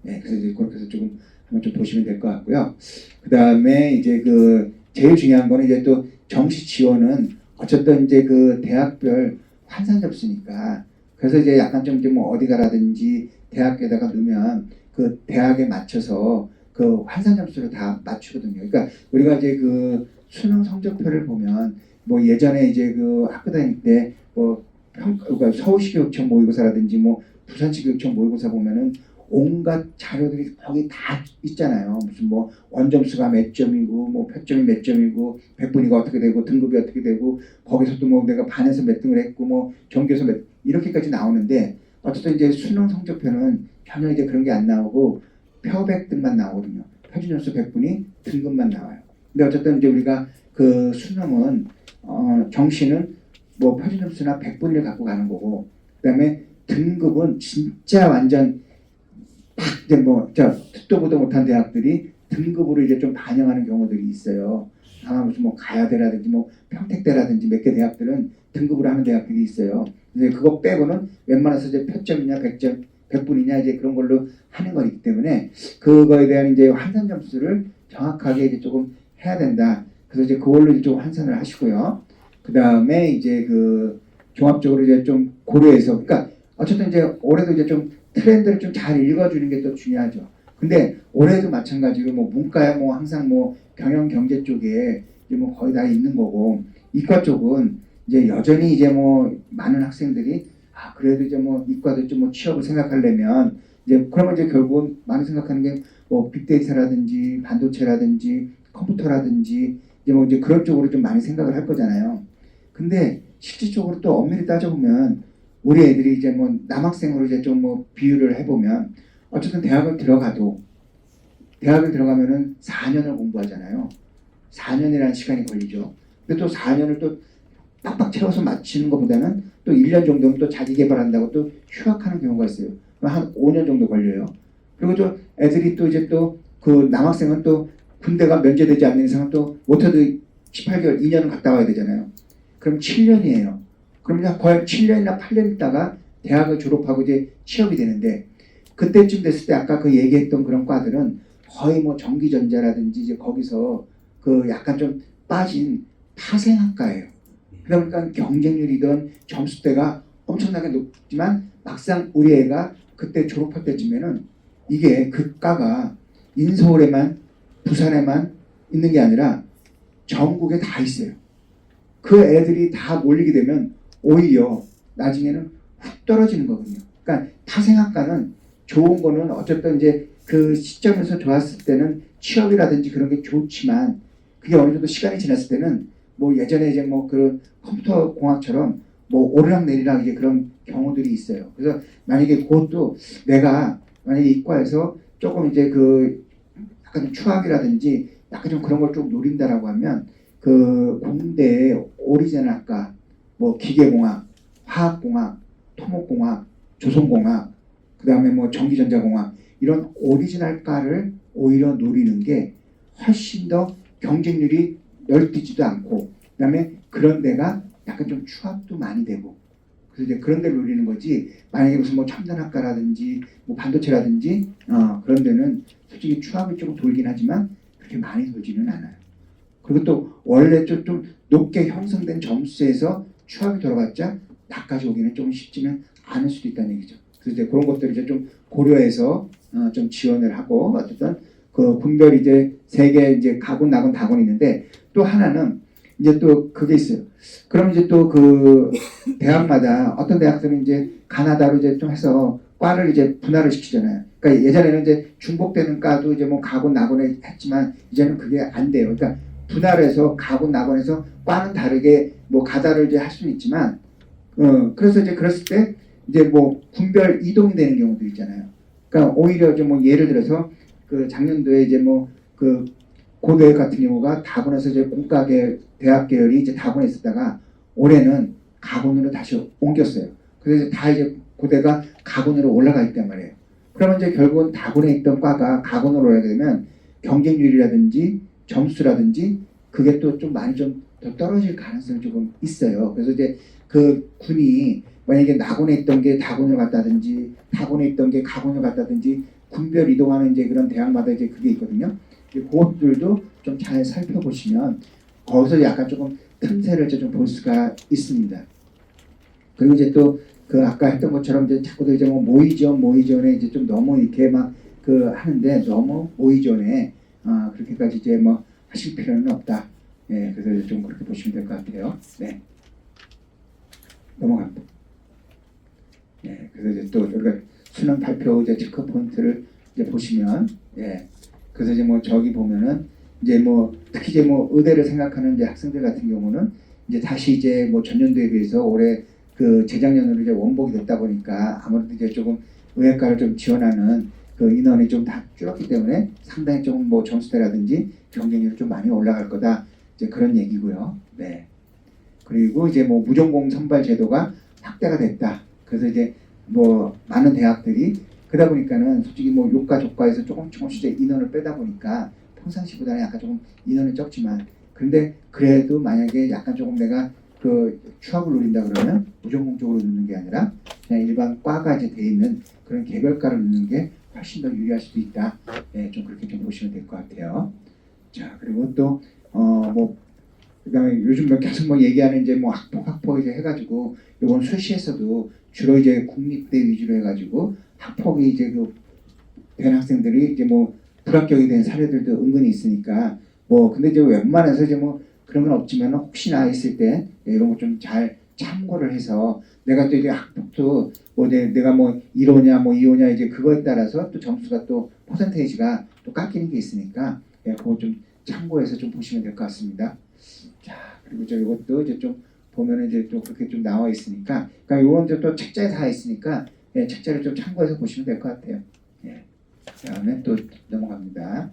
네, 그래서 이제 그렇게 해서 조금 한번 좀 보시면 될 것 같고요. 그 다음에 이제 그 제일 중요한 거는 이제 또 정시 지원은 어쨌든 이제 그 대학별 환산 접수니까 그래서 이제 약간 좀 이제 뭐 어디 가라든지 대학에다가 넣으면 그 대학에 맞춰서 그 환산 점수를 다 맞추거든요. 그러니까 우리가 이제 그 수능 성적표를 보면 뭐 예전에 이제 그 학교 다닐 때 뭐 그러니까 서울시 교육청 모의고사라든지 뭐 부산시 교육청 모의고사 보면은 온갖 자료들이 거기 다 있잖아요. 무슨 뭐 원점수가 몇 점이고 뭐 표점이 몇 점이고 백분위가 어떻게 되고 등급이 어떻게 되고 거기서도 뭐 내가 반에서 몇 등을 했고 뭐 전교에서 몇 이렇게까지 나오는데 어쨌든 이제 수능 성적표는 전혀 이제 그런 게 안 나오고 표백등만 나오거든요. 표준점수 100분위 등급만 나와요. 근데 어쨌든 이제 우리가 그 수능은 정시는 뭐 표준점수나 100분위를 갖고 가는 거고 그다음에 등급은 진짜 완전 이제 뭐 듣도 보도 못한 대학들이 등급으로 이제 좀 반영하는 경우들이 있어요. 아마 무슨 뭐 가야대라든지 뭐 평택대라든지 몇 개 대학들은 등급으로 하는 대학들이 있어요. 근데 그거 빼고는 웬만해서 이제 표점이냐 100점 100분이냐 이제 그런 걸로 하는 거기 때문에 그거에 대한 이제 환산 점수를 정확하게 이제 조금 해야 된다. 그래서 이제 그걸로 이제 좀 환산을 하시고요. 그 다음에 이제 그 종합적으로 이제 좀 고려해서 그러니까 어쨌든 이제 올해도 이제 좀 트렌드를 좀 잘 읽어주는 게 또 중요하죠. 근데 올해도 마찬가지로 뭐 문과야 뭐 항상 뭐 경영 경제 쪽에 이제 뭐 거의 다 있는 거고 이과 쪽은 이제 여전히 이제 뭐 많은 학생들이 아 그래도 이제 뭐 이과도 좀 뭐 취업을 생각하려면 이제 그러면 이제 결국은 많이 생각하는 게 뭐 빅데이터라든지 반도체라든지 컴퓨터라든지 이제 뭐 이제 그런 쪽으로 좀 많이 생각을 할 거잖아요. 근데 실질적으로 또 엄밀히 따져보면 우리 애들이 이제 뭐 남학생으로 이제 좀 뭐 비유를 해보면 어쨌든 대학을 들어가면은 4년을 공부하잖아요. 4년이라는 시간이 걸리죠. 근데 또 4년을 또 빡빡 채워서 마치는 것보다는 또 1년 정도는 또 자기 개발한다고 또 휴학하는 경우가 있어요. 한 5년 정도 걸려요. 그리고 또 애들이 또 이제 또 그 남학생은 또 군대가 면제되지 않는 이상은 또 못해도 18개월, 2년은 갔다 와야 되잖아요. 그럼 7년이에요. 그러면 거의 7년이나 8년 있다가 대학을 졸업하고 이제 취업이 되는데 그때쯤 됐을 때 아까 그 얘기했던 그런 과들은 거의 뭐 전기전자라든지 이제 거기서 그 약간 좀 빠진 파생학과예요. 그러니까 경쟁률이든 점수대가 엄청나게 높지만 막상 우리 애가 그때 졸업할 때쯤에는 이게 그 과가 인서울에만 부산에만 있는 게 아니라 전국에 다 있어요. 그 애들이 다 몰리게 되면 오히려 나중에는 훅 떨어지는 거거든요. 그러니까 타생학과는 좋은 거는 어쨌든 이제 그 시점에서 좋았을 때는 취업이라든지 그런 게 좋지만 그게 어느 정도 시간이 지났을 때는 뭐 예전에 이제 뭐 그런 컴퓨터 공학처럼 뭐 오르락 내리락 이제 그런 경우들이 있어요. 그래서 만약에 그것도 내가 만약에 이과에서 조금 이제 그 약간 좀 추학이라든지 약간 좀 그런 걸 좀 노린다라고 하면 그 공대의 오리지널 학과 뭐 기계공학, 화학공학, 토목공학, 조선공학, 그 다음에 뭐 전기전자공학 이런 오리지널과를 오히려 노리는 게 훨씬 더 경쟁률이 널뛰지도 않고 그 다음에 그런 데가 약간 좀 추합도 많이 되고 그래서 이제 그런 데를 노리는 거지. 만약에 무슨 뭐 첨단학과라든지 뭐 반도체라든지 그런 데는 솔직히 추합이 조금 돌긴 하지만 그렇게 많이 돌지는 않아요. 그리고 또 원래 좀 높게 형성된 점수에서 추합이 돌아봤자 나까지 오기는 조금 쉽지는 않을 수도 있다는 얘기죠. 그래서 이제 그런 것들을 이제 좀 고려해서 좀 지원을 하고 어쨌든 그 분별 이제 세 개 이제 가군, 낙군, 다군이 있는데 또 하나는 이제 또 그게 있어요. 그럼 이제 또 그 대학마다 어떤 대학들은 이제 가나다로 이제 좀 해서 과를 이제 분할을 시키잖아요. 그러니까 예전에는 이제 중복되는 과도 이제 뭐 가군, 낙군에 했지만 이제는 그게 안 돼요. 그러니까 분할해서 가군, 낙군에서 과는 다르게 뭐 가다를 이제 할 수는 있지만 그래서 이제 그랬을 때 이제 뭐 군별 이동이 되는 경우도 있잖아요. 그러니까 오히려 좀 뭐 예를 들어서 그 작년도에 이제 뭐 그 고대 같은 경우가 다군에서 이제 공과계 대학 계열이 이제 다군에 있었다가 올해는 가군으로 다시 옮겼어요. 그래서 다 이제 고대가 가군으로 올라가 있단 말이에요. 그러면 이제 결국은 다군에 있던 과가 가군으로 올라가게 되면 경쟁률이라든지 점수라든지 그게 또 좀 많이 좀 더 떨어질 가능성이 조금 있어요. 그래서 이제 그 군이 만약에 낙원에 있던 게 다군으로 갔다든지 다군에 있던 게 가군으로 갔다든지 군별 이동하는 이제 그런 대학마다 이제 그게 있거든요. 그것들도 좀 잘 살펴보시면 거기서 약간 조금 틈새를 좀 볼 수가 있습니다. 그리고 이제 또 그 아까 했던 것처럼 이제 자꾸도 이제 뭐 모의지원에 이제 좀 너무 이렇게 막 그 하는데 너무 모의지원에 그렇게까지 이제 뭐 하실 필요는 없다. 예, 그래서 좀 그렇게 보시면 될 것 같아요. 네, 넘어갑니다. 예, 그래서 이제 또 우리가 수능 발표 이제 체크 포인트를 이제 보시면 예, 그래서 이제 뭐 저기 보면은 이제 뭐 특히 이제 뭐 의대를 생각하는 이제 학생들 같은 경우는 이제 다시 이제 뭐 전년도에 비해서 올해 그 재작년으로 이제 원복이 됐다 보니까 아무래도 이제 조금 의학과를 좀 지원하는 그 인원이 좀 다 줄었기 때문에 상당히 조금 뭐 점수대라든지 경쟁률이 좀 많이 올라갈 거다 이제 그런 얘기고요. 네. 그리고 이제 뭐 무전공 선발 제도가 확대가 됐다. 그래서 이제 뭐 많은 대학들이 그러다 보니까는 솔직히 뭐 요과 조과에서 조금씩 이제 인원을 빼다 보니까 평상시보다는 약간 조금 인원이 적지만 근데 그래도 만약에 약간 조금 내가 그 추합을 노린다 그러면 무전공 쪽으로 넣는 게 아니라 그냥 일반 과가 이제 돼 있는 그런 개별과를 넣는 게 훨씬 더 유리할 수도 있다. 네, 좀 그렇게 좀 보시면 될 것 같아요. 자 그리고 또 뭐 그다음에 요즘 뭐 계속 뭐 얘기하는 이제 뭐 학폭 이제 해가지고 이번 수시에서도 주로 이제 국립대 위주로 해가지고 학폭이 이제 그 된 학생들이 이제 뭐 불합격이 된 사례들도 은근히 있으니까 뭐 근데 이제 웬만해서 이제 뭐 그런 건 없지만 혹시나 있을 때 이런 거 좀 잘 참고를 해서 내가 또 이제 학폭도 뭐 내가 뭐 1호냐 뭐 2호냐 이제 그거에 따라서 또 점수가 또 퍼센테이지가 또 깎이는 게 있으니까 그거 좀 참고해서 좀 보시면 될 것 같습니다. 자 그리고 저 이것도 이제 좀 보면은 이제 또 그렇게 좀 나와 있으니까 그러니까 이런 또 책자에 다 있으니까 책자를 좀 참고해서 보시면 될 것 같아요. 예. 그다음에 또 넘어갑니다.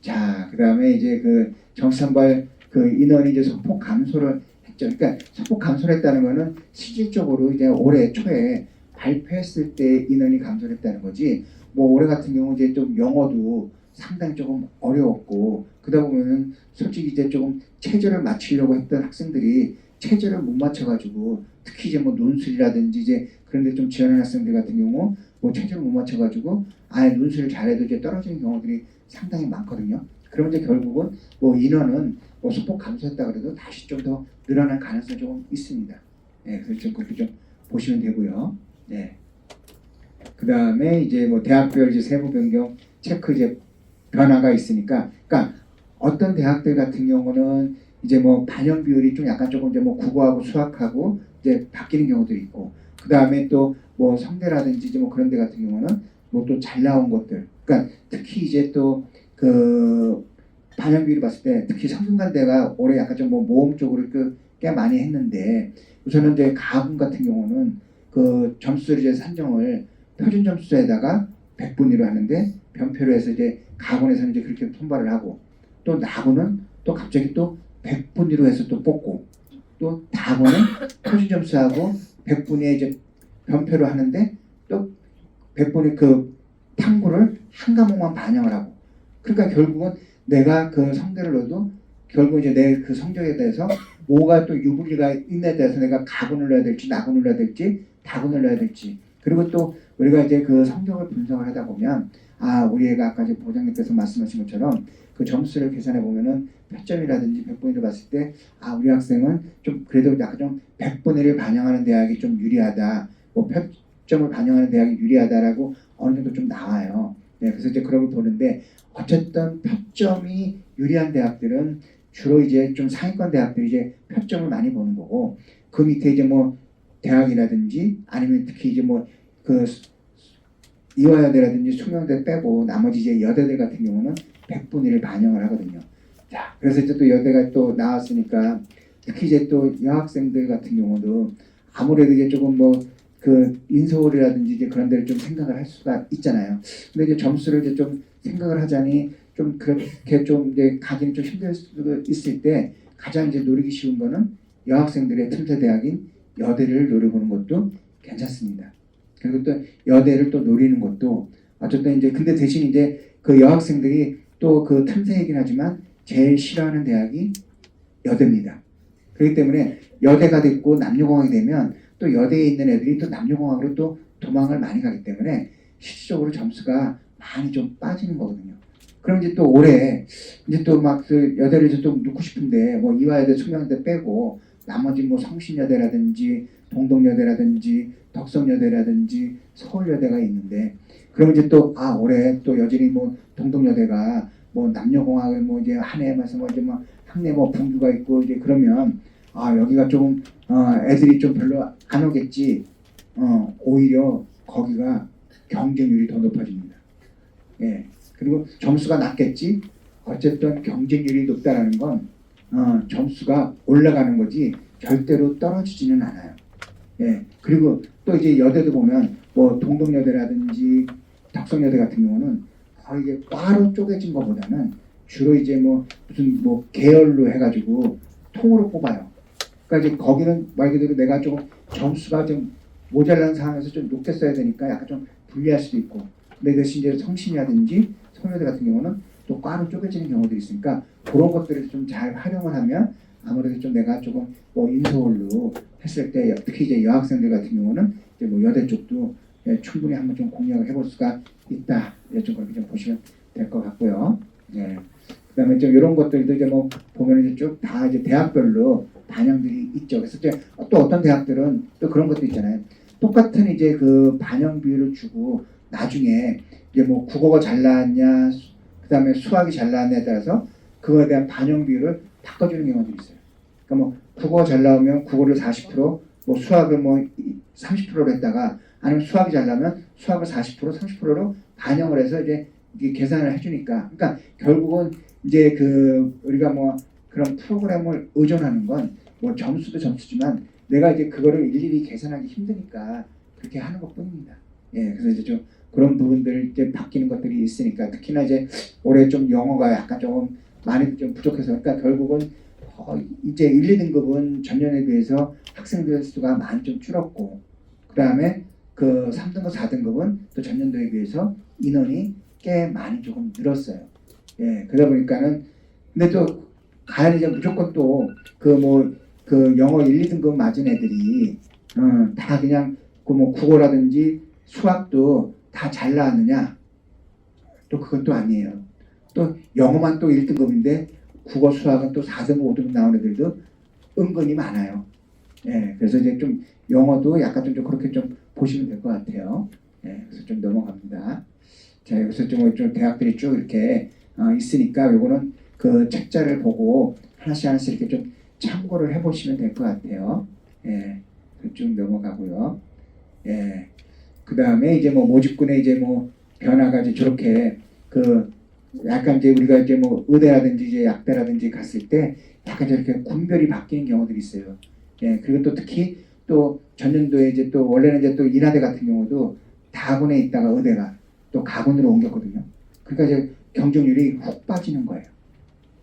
자 그다음에 이제 그 정시선발 그 인원이 이제 소폭 감소를 했죠. 그러니까 소폭 감소를 했다는 거는 실질적으로 이제 올해 초에 발표했을 때 인원이 감소를 했다는 거지. 뭐 올해 같은 경우 이제 좀 영어도 상당히 조금 어려웠고 그러다 보면은 솔직히 이제 조금 체제를 맞추려고 했던 학생들이 체제를 못 맞춰가지고 특히 이제 뭐 논술이라든지 이제 그런데 좀 지원하는 학생들 같은 경우 뭐 체제를 못 맞춰가지고 아예 논술을 잘해도 이제 떨어지는 경우들이 상당히 많거든요. 그러면 이제 결국은 뭐 인원은 뭐 소폭 감소했다 그래도 다시 좀 더 늘어날 가능성이 조금 있습니다. 네, 그래서 좀 그렇게 좀 보시면 되고요. 네. 그 다음에 이제 뭐 대학별 이제 세부 변경 체크 이제 변화가 있으니까, 그러니까 어떤 대학들 같은 경우는 이제 뭐 반영 비율이 좀 약간 조금 이제 뭐 국어하고 수학하고 이제 바뀌는 경우도 있고, 그 다음에 또 뭐 성대라든지 이제 뭐 그런 데 같은 경우는 뭐 또 잘 나온 것들, 그러니까 특히 이제 또 그 반영 비율을 봤을 때 특히 성균관대가 올해 약간 좀 뭐 모험 쪽으로 꽤 많이 했는데 우선은 이제 가군 같은 경우는 그 점수를 이제 산정을 표준 점수에다가 100분위로 하는데 변표로 해서 이제 가군에서는 이제 그렇게 선발을 하고 또 나군은 또 갑자기 또 100분위로 해서 또 뽑고 또 다군은 표준 점수하고 100분위에 이제 변표로 하는데 또 100분위 그 탐구를 한 과목만 반영을 하고 그러니까 결국은 내가 그 성대를 넣어도 결국 이제 내 그 성적에 대해서 뭐가 또 유불리가 있냐에 대해서 내가 가군을 넣어야 될지 나군을 넣어야 될지 다군을 넣어야 될지 그리고 또 우리가 이제 그 성적을 분석을 하다 보면 우리 애가 아까 이제 보장님께서 말씀하신 것처럼 그 점수를 계산해 보면은 8점이라든지 100분위를 봤을 때 우리 학생은 좀 그래도 약간 좀 100분위를 반영하는 대학이 좀 유리하다 뭐 표점을 반영하는 대학이 유리하다라고 어느 정도 좀 나와요. 그래서 이제 그런 걸 보는데 어쨌든 표점이 유리한 대학들은 주로 이제 좀 상위권 대학들이 이제 표점을 많이 보는 거고 그 밑에 이제 뭐 대학이라든지 아니면 특히 이제 뭐 그 이화여대라든지 숙명대 빼고 나머지 이제 여대들 같은 경우는 100분위를 반영을 하거든요. 자, 그래서 이제 또 여대가 또 나왔으니까 특히 이제 또 여학생들 같은 경우도 아무래도 이제 조금 뭐 그 인서울이라든지 이제 그런 데를 좀 생각을 할 수가 있잖아요. 근데 이제 점수를 이제 좀 생각을 하자니 좀 그렇게 좀 이제 가기는 좀 힘들 수도 있을 때 가장 이제 노리기 쉬운 거는 여학생들의 틈새 대학인 여대를 노려보는 것도 괜찮습니다. 그리고 또 여대를 또 노리는 것도 어쨌든 이제 근데 대신 이제 그 여학생들이 또 그 틈새이긴 하지만 제일 싫어하는 대학이 여대입니다. 그렇기 때문에 여대가 됐고 남녀공학이 되면 또 여대에 있는 애들이 또 남녀공학으로 또 도망을 많이 가기 때문에 실질적으로 점수가 많이 좀 빠지는 거거든요. 그럼 이제 또 올해 이제 또 막 그 여대를 이제 좀 넣고 싶은데 뭐 이화여대, 숙명여대 빼고 나머지 뭐 성신여대라든지 동덕여대라든지 덕성여대라든지 서울여대가 있는데 그러면 이제 또 올해 또 여전히 뭐 동덕여대가 뭐 남녀공학을 뭐 이제 한 해에서 뭐 이제 뭐 학내 뭐 분규가 있고 이제 그러면 여기가 좀 애들이 좀 별로 안 오겠지. 오히려 거기가 경쟁률이 더 높아집니다. 예. 그리고 점수가 낮겠지. 어쨌든 경쟁률이 높다라는 건 점수가 올라가는 거지 절대로 떨어지지는 않아요. 예. 그리고 또 이제 여대도 보면 뭐 동덕여대라든지 덕성여대 같은 경우는 이게 과로 쪼개진 것보다는 주로 이제 뭐 무슨 뭐 계열로 해가지고 통으로 뽑아요. 그러니까 이제 거기는 말 그대로 내가 좀 점수가 좀 모자란 상황에서 좀 높게 써야 되니까 약간 좀 불리할 수도 있고 근데 대신 이제 성신이라든지 서울여대 같은 경우는 또 과로 쪼개지는 경우들이 있으니까 그런 것들을 좀 잘 활용을 하면 아무래도 좀 내가 조금 뭐 인서울로 했을 때 특히 이제 여학생들 같은 경우는 이제 뭐 여대 쪽도 충분히 한번 좀 공략을 해볼 수가 있다. 좀 그렇게 좀 보시면 될 것 같고요. 그다음에 좀 이런 것들도 이제 뭐 보면 이제 쭉 다 이제 대학별로 반영들이 있죠. 그래서 이제 또 어떤 대학들은 또 그런 것도 있잖아요. 똑같은 이제 그 반영 비율을 주고 나중에 이제 뭐 국어가 잘 나왔냐, 그다음에 수학이 잘 나왔냐에 따라서 그거에 대한 반영 비율을 바꿔주는 경우도 있어요. 그러니까 뭐 국어가 잘 나오면 국어를 40%, 뭐 수학을 뭐 30%로 했다가 아니면 수학이 잘 나면 수학을 40%, 30%로 반영을 해서 이제 이게 계산을 해주니까, 그러니까 결국은 이제 그 우리가 뭐 그런 프로그램을 의존하는 건 뭐 점수도 점수지만 내가 이제 그거를 일일이 계산하기 힘드니까 그렇게 하는 것뿐입니다. 그래서 이제 좀 그런 부분들 이제 바뀌는 것들이 있으니까 특히나 이제 올해 좀 영어가 약간 좀 많이 좀 부족해서 그러니까 결국은 이제 1, 2등급은 전년에 비해서 학생들 수가 많이 좀 줄었고 그 다음에 그 3등급, 4등급은 또 전년도에 비해서 인원이 꽤 많이 조금 늘었어요. 그러다 보니까는 근데 또 가야 이제 무조건 또 그 영어 1, 2등급 맞은 애들이 다 그냥 그 뭐 국어라든지 수학도 다 잘 나왔느냐? 또 그것도 아니에요. 또 영어만 또 1등급인데 국어 수학은 또 4등급, 5등급 나온 애들도 은근히 많아요. 그래서 이제 좀 영어도 약간 좀 그렇게 좀 보시면 될 것 같아요. 그래서 좀 넘어갑니다. 자, 여기서 좀 대학들이 쭉 이렇게 있으니까 요거는 그 책자를 보고 하나씩 하나씩 이렇게 좀 참고를 해보시면 될 것 같아요. 쭉 넘어가고요. 그 다음에 이제 뭐 모집군의 이제 뭐 변화가 이제 저렇게 그 약간 이제 우리가 이제 뭐 의대라든지 이제 약대라든지 갔을 때 약간 저렇게 군별이 바뀌는 경우들이 있어요. 그리고 또 특히 또 전년도에 이제 또 원래는 이제 또 인하대 같은 경우도 다군에 있다가 의대가 또 가군으로 옮겼거든요. 그러니까 이제 경쟁률이 훅 빠지는 거예요.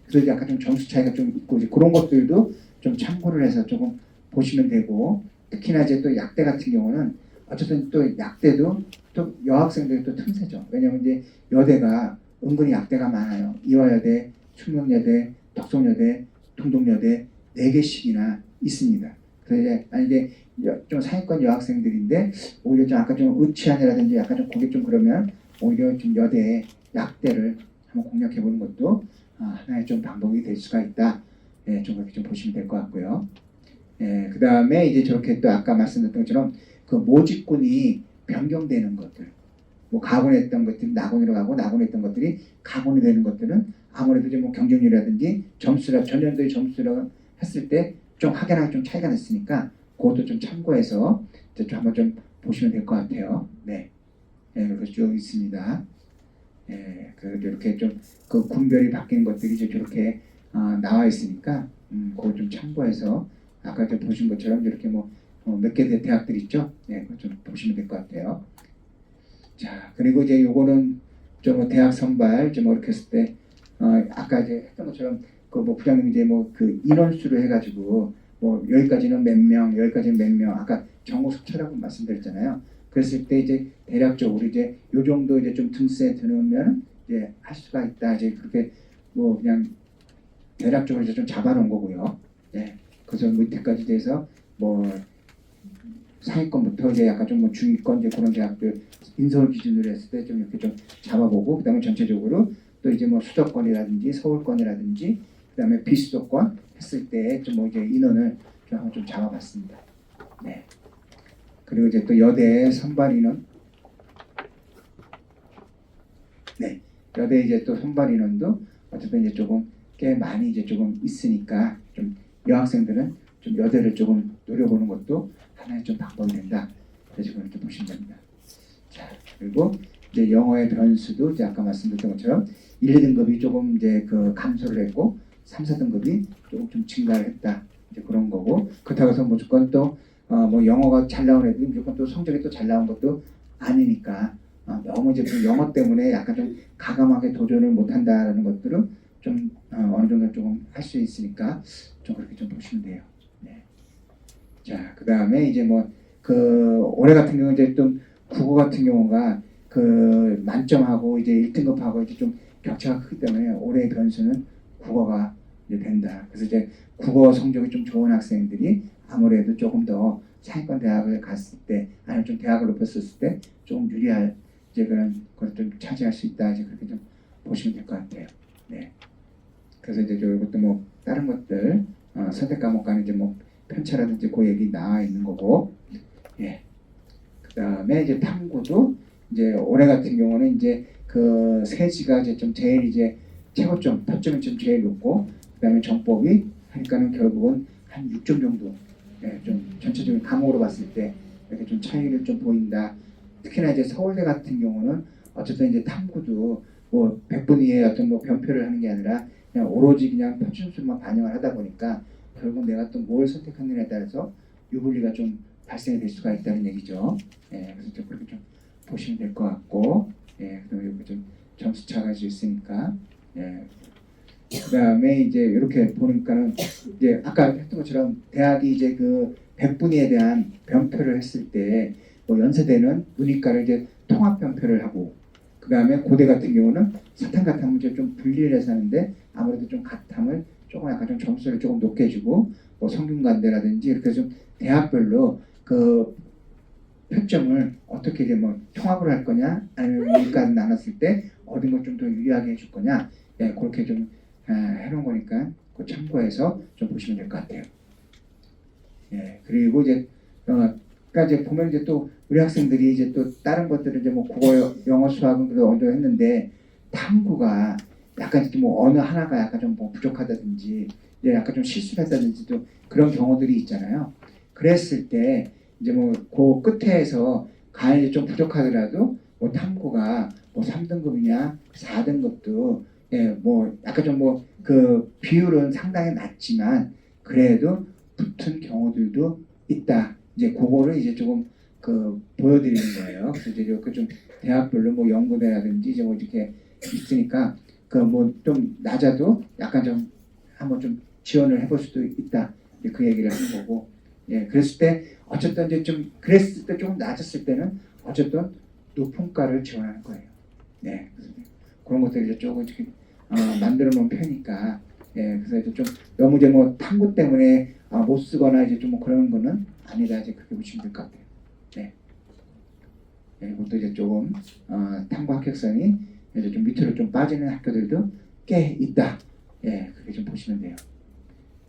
그래서 약간 좀 점수 차이가 좀 있고 이제 그런 것들도 좀 참고를 해서 조금 보시면 되고 특히나 이제 또 약대 같은 경우는 어쨌든 또 약대도 또 여학생들이 또 틈새죠. 왜냐면 이제 여대가 은근히 약대가 많아요. 이화여대, 충명여대, 덕성여대, 동덕여대 4개씩이나 있습니다. 그래서 이제 만약에 좀 상위권 여학생들인데 오히려 좀 아까 좀 의치안이라든지 약간 좀 거기 좀 그러면 오히려 좀 여대 약대를 한번 공략해 보는 것도 하나의 좀 방법이 될 수가 있다. 예, 좀 그렇게 좀 보시면 될 것 같고요. 예, 그 다음에 이제 저렇게 또 아까 말씀드렸던 것처럼 그 모집군이 변경되는 것들, 뭐 가곤에 했던 것들이 낙원으로 가고 낙원에 했던 것들이 가곤이 되는 것들은 아무래도 이제 뭐 경쟁률이라든지 점수라 전년도의 점수라 했을 때 좀 확연하게 좀 차이가 났으니까 그것도 좀 참고해서 이제 좀 한번 좀 보시면 될 것 같아요. 네, 예, 그렇게 쭉 있습니다. 예, 그 이렇게 좀 그 군별이 바뀌는 것들이 이제 저렇게 나와 있으니까 그거 좀 참고해서 아까 좀 보신 것처럼 이렇게 뭐 몇 개 대학들 있죠? 네, 그거 좀 보시면 될 것 같아요. 자, 그리고 이제 요거는 좀 대학 선발 좀 이렇게 했을 때 아까 이제 했던 것처럼 그 뭐 부장님 이제 뭐 그 인원수로 해가지고 뭐 여기까지는 몇 명, 여기까지는 몇 명, 아까 정오석차라고 말씀드렸잖아요. 그랬을 때 이제 대략적으로 이제 요 정도 이제 좀 등수에 드는 이제 할 수가 있다. 이제 그렇게 뭐 그냥 대략적으로 이제 좀 잡아놓은 거고요. 예. 그래서 밑에까지 돼서 뭐 상위권부터 이제 약간 좀 뭐 중위권 이제 그런 대학들 인서울 기준으로 했을 때 좀 이렇게 좀 잡아보고 그다음에 전체적으로 또 이제 뭐 수도권이라든지 서울권이라든지 그다음에 비수도권 했을 때 좀 뭐 이제 인원을 좀 한번 좀 잡아봤습니다. 네. 그리고 이제 또 여대 선발 인원, 네, 여대 이제 또 선발 인원도 어쨌든 이제 조금 꽤 많이 이제 조금 있으니까 좀 여학생들은 좀 여대를 조금 노려보는 것도 하나의 좀 방법이 된다. 그래서 그렇게 보시면 됩니다. 자, 그리고 이제 영어의 변수도 이제 아까 말씀드렸던 것처럼 1, 2등급이 조금 이제 그 감소를 했고 3, 4등급이 조금 좀 증가를 했다. 이제 그런 거고 그렇다고 해서 무조건 또 뭐 영어가 잘 나온 애들이 무조건 또 성적이 또 잘 나온 것도 아니니까 너무 이제 좀 영어 때문에 약간 좀 가감하게 도전을 못한다라는 것들은 좀 어느 정도 조금 할 수 있으니까 좀 그렇게 좀 보시면 돼요. 네. 자, 그 다음에 이제 뭐 그 올해 같은 경우 이제 좀 국어 같은 경우가 그 만점하고 이제 1등급하고 이제 좀 격차가 크기 때문에 올해의 변수는 국어가 이제 된다. 그래서 이제 국어 성적이 좀 좋은 학생들이 아무래도 조금 더 상위권 대학을 갔을 때 아니면 좀 대학을 높였을 때 조금 유리할 이제 그런 걸 좀 차지할 수 있다. 이제 그렇게 좀 보시면 될 것 같아요. 네. 그래서 이제 이것도 뭐 다른 것들 선택 과목 간에 이제 뭐 편차라든지 그 얘기 나와 있는 거고, 예. 그 다음에 이제 탐구도 이제 올해 같은 경우는 이제 그 세지가 이제 좀 제일 이제 최고점, 표점이 좀 제일 높고, 그 다음에 정법이 하니까는 결국은 한 6점 정도, 예, 좀 전체적인 과목으로 봤을 때 이렇게 좀 차이를 좀 보인다. 특히나 이제 서울대 같은 경우는 어쨌든 이제 탐구도 뭐 100분위의 어떤 뭐 변표를 하는 게 아니라 그냥 오로지 그냥 표준수만 반영을 하다 보니까 결국 내가 또 뭘 선택하느냐에 따라서 유불리가 좀 발생이 될 수가 있다는 얘기죠. 예, 그래서 좀 그렇게 좀 보시면 될 것 같고, 예, 그다음에 여기 좀 점수 차가 있으니까, 예. 그다음에 이제 이렇게 보니까는 이제 아까 했던 것처럼 대학이 이제 그 100분위에 대한 변표를 했을 때 뭐 연세대는 문이과를 이제 통합 변표를 하고 그다음에 고대 같은 경우는 사탐 가탐을 이제 좀 분리를 해서 하는데 아무래도 좀 가탐을 조금 약간 좀 점수를 조금 높게 주고 뭐 성균관대라든지 이렇게 좀 대학별로 그 표점을 어떻게 이제 뭐 통합을 할 거냐 아니면 문이과 나눴을 때 어딘 걸 좀 더 유리하게 해줄 거냐, 예, 그렇게 좀 해놓은 거니까 그 참고해서 좀 보시면 될 것 같아요. 예, 그리고 이제 그러니까 이제 보면 이제 또 우리 학생들이 이제 또 다른 것들을 이제 뭐 국어, 영어, 수학은 그래도 어느 정도 했는데 탐구가 약간 이제 뭐 어느 하나가 약간 좀 뭐 부족하다든지 이제 약간 좀 실수를 했다든지 또 그런 경우들이 있잖아요. 그랬을 때 이제 뭐 그 끝에서 가연이 좀 부족하더라도 뭐 탐구가 뭐 3등급이냐 4등급도 예, 뭐 약간 좀 뭐 그 비율은 상당히 낮지만 그래도 붙은 경우들도 있다. 이제 그거를 이제 조금 그 보여드리는 거예요. 그래서 이제 이렇게 좀 대학별로 뭐 연구대라든지 이제 뭐 이렇게 있으니까 그 뭐 좀 낮아도 약간 좀 한번 좀 지원을 해볼 수도 있다. 이제 그 얘기를 하는 거고, 예, 그랬을 때 어쨌든 이제 좀 그랬을 때 조금 낮았을 때는 어쨌든 높은 과를 지원하는 거예요. 네, 그래서 그런 것들 이제 조금 이렇게 만들어 놓은 편이니까 예, 그래서 이제 좀 너무 이제 뭐 탐구 때문에 못 쓰거나 이제 좀 뭐 그런 거는 아니다 이제 그렇게 보시면 될 것 같아요. 네. 예, 이것도 이제 조금 탐구 합격선이 이제 좀 밑으로 좀 빠지는 학교들도 꽤 있다. 예, 그렇게 좀 보시면 돼요.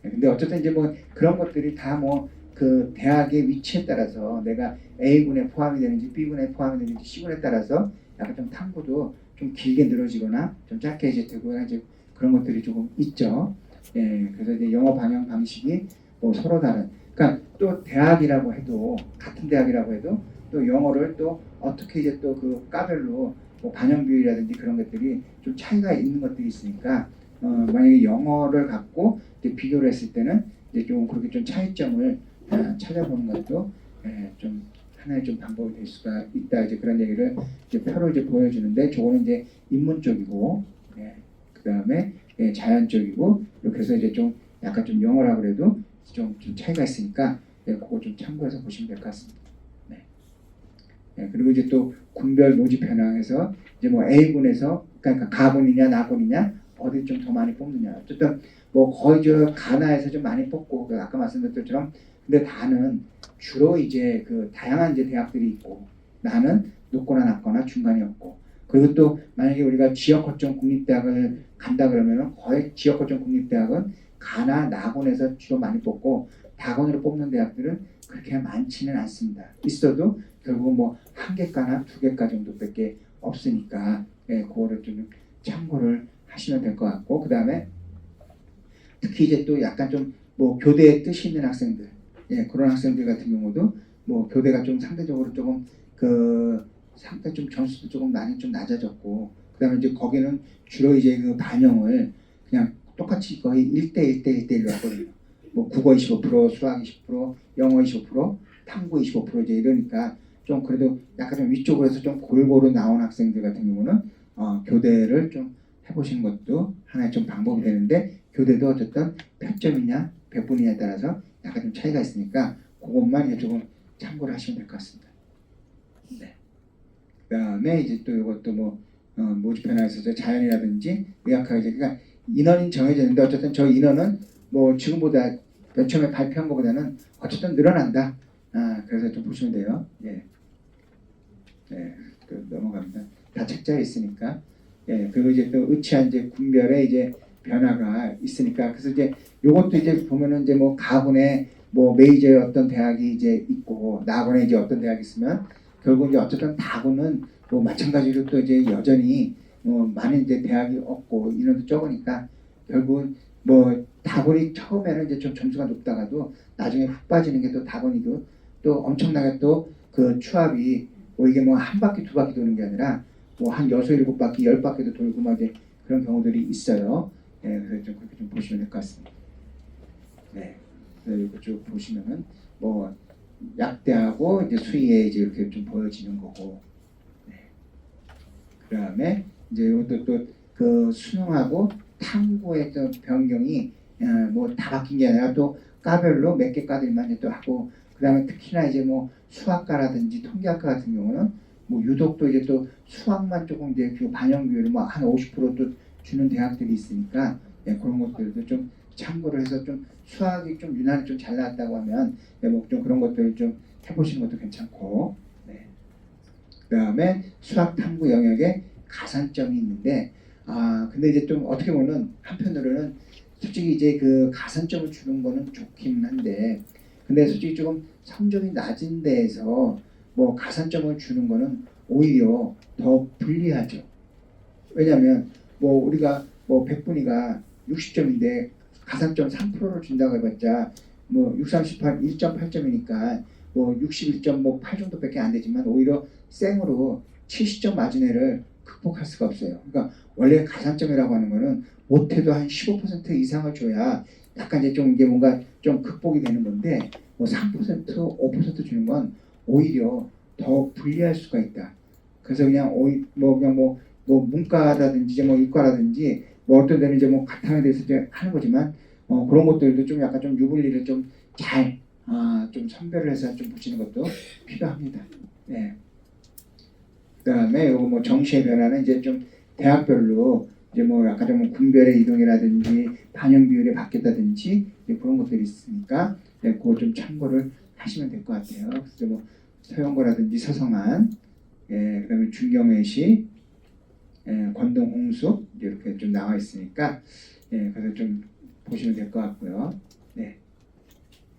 예, 근데 어쨌든 이제 뭐 그런 것들이 다 뭐 그 대학의 위치에 따라서 내가 A군에 포함이 되는지 B군에 포함이 되는지 C군에 따라서 약간 좀 탐구도 좀 길게 늘어지거나 좀 짧게 이제 되거나 이제 그런 것들이 조금 있죠. 예, 그래서 이제 영어 방향 방식이 뭐 서로 다른. 그러니까 또 대학이라고 해도 같은 대학이라고 해도 또 영어를 또 어떻게 이제 또 그 과별로 뭐 반영 비율이라든지 그런 것들이 좀 차이가 있는 것들이 있으니까 만약에 영어를 갖고 이제 비교를 했을 때는 이제 좀 그렇게 좀 차이점을 찾아보는 것도 좀 하나의 좀 방법이 될 수가 있다. 이제 그런 얘기를 이제 표로 이제 보여주는데 저거는 이제 인문 쪽이고 그 다음에 자연 쪽이고 이렇게 해서 이제 좀 약간 좀 영어라 그래도 좀 차이가 있으니까 그거 좀 참고해서 보시면 될 것 같습니다. 그리고 이제 또 군별 모집 현황에서 이제 뭐 A군에서 그러니까 가군이냐 나군이냐 어디 좀 더 많이 뽑느냐 어쨌든 뭐 거의 저 가나에서 좀 많이 뽑고 그 아까 말씀드렸던 것처럼 근데 다는 주로 이제 그 다양한 이제 대학들이 있고 나는 높거나 낮거나 중간이었고 그리고 또 만약에 우리가 지역 거점 국립대학을 간다 그러면은 거의 지역 거점 국립대학은 가나 나군에서 주로 많이 뽑고 다군으로 뽑는 대학들은 그렇게 많지는 않습니다. 있어도 결국 뭐 한 개과나 두 개과 정도밖에 없으니까 그거를 좀 참고를 하시면 될 것 같고 그 다음에 특히 이제 또 약간 좀 뭐 교대에 뜻이 있는 학생들 그런 학생들 같은 경우도 뭐 교대가 좀 상대적으로 조금 그 상대 좀 점수도 조금 많이 좀 낮아졌고 그 다음에 이제 거기는 주로 이제 그 반영을 그냥 똑같이 거의 1대1로 하거든요. 뭐 국어 25%, 수학 20%, 영어 25%, 탐구 25% 이제 이러니까 좀 그래도 약간 좀 위쪽으로 해서 좀 골고루 나온 학생들 같은 경우는 교대를 좀 해보시는 것도 하나의 좀 방법이 되는데 교대도 어쨌든 100점이냐 100분이냐에 따라서 약간 좀 차이가 있으니까 그것만 이제 조금 참고를 하시면 될 것 같습니다. 네. 그다음에 이제 또 이것도 뭐 모집 변화에서 자연이라든지 의학학 이제 그러니까 인원이 정해져 있는데 어쨌든 저 인원은 뭐 지금보다 맨 처음에 발표한 것보다는 어쨌든 늘어난다. 그래서 좀 보시면 돼요. 예. 네, 넘어갑니다. 다 책자에 있으니까. 그리고 이제 또 의치한 이제 군별의 이제 변화가 있으니까 그래서 이제 요것도 이제 보면은 이제 뭐 가군에 뭐 메이저의 어떤 대학이 이제 있고 나군에 이제 어떤 대학이 있으면 결국 이제 어쨌든 다군은 뭐 마찬가지로 또 이제 여전히 뭐 많은 이제 대학이 없고 인원도 적으니까 결국 뭐 다군이 처음에는 이제 좀 점수가 높다가도 나중에 훅 빠지는 게 또 다군이도 또 엄청나게 또 그 추합이 뭐 이게 뭐 한 바퀴 두 바퀴 도는 게 아니라 뭐 한 6, 7바퀴 10바퀴도 돌고 막 이제 그런 경우들이 있어요. 그래서 좀 그렇게 좀 보시면 될 것 같습니다. 그래서 이거 쭉 보시면은 뭐 약대하고 이제 수의에 이제 이렇게 좀 보여지는 거고. 그다음에 이제 이것도 또 그 수능하고 탐구의 또 변경이 뭐 다 바뀐 게 아니라 또 과별로 몇 개 과들만 이제 또 하고 그다음에 특히나 이제 뭐 수학과라든지 통계학과 같은 경우는 뭐 유독 또 이제 또 수학만 조금 이제 그 반영 비율을 뭐 한 50%또 주는 대학들이 있으니까 그런 것들도 좀 참고를 해서 좀 수학이 좀 유난히 좀 잘 나왔다고 하면 뭐 좀 그런 것들을 좀 해보시는 것도 괜찮고 그다음에 수학 탐구 영역에 가산점이 있는데 근데 이제 좀 어떻게 보면 한편으로는 솔직히 이제 그 가산점을 주는 거는 좋긴 한데 근데 솔직히 조금 성적이 낮은 데에서 뭐 가산점을 주는 거는 오히려 더 불리하죠. 왜냐하면 뭐 우리가 뭐 100분위가 60점인데 가산점 3%를 준다고 해봤자 뭐 6, 38, 1.8점이니까 뭐 61.8 정도밖에 안 되지만 오히려 생으로 70점 맞은 애를 극복할 수가 없어요. 그러니까 원래 가산점이라고 하는 거는 못해도 한 15% 이상을 줘야 약간 이제 좀 이게 뭔가 좀 극복이 되는 건데 뭐 3%, 5% 주는 건 오히려 더 불리할 수가 있다. 그래서 그냥 그냥 뭐 문과라든지 이제 뭐 이과라든지 뭐 어떤 데는 이제 뭐 가탕에 대해서 이제 하는 거지만 그런 것들도 좀 약간 좀 유불리를 좀 잘 좀 선별을 해서 좀 보시는 것도 필요합니다. 그다음에 요거 뭐 정시의 변화는 이제 좀 대학별로 이제 뭐 약간 좀 군별의 이동이라든지 반영 비율이 바뀌었다든지 이제 그런 것들이 있으니까 네, 그거 좀 참고를 하시면 될 것 같아요. 그래서 뭐 서영거라든지 서성한, 예, 그다음에 중경외시, 예, 권동 홍수 이렇게 좀 나와 있으니까 예, 그래서 좀 보시면 될 것 같고요. 네.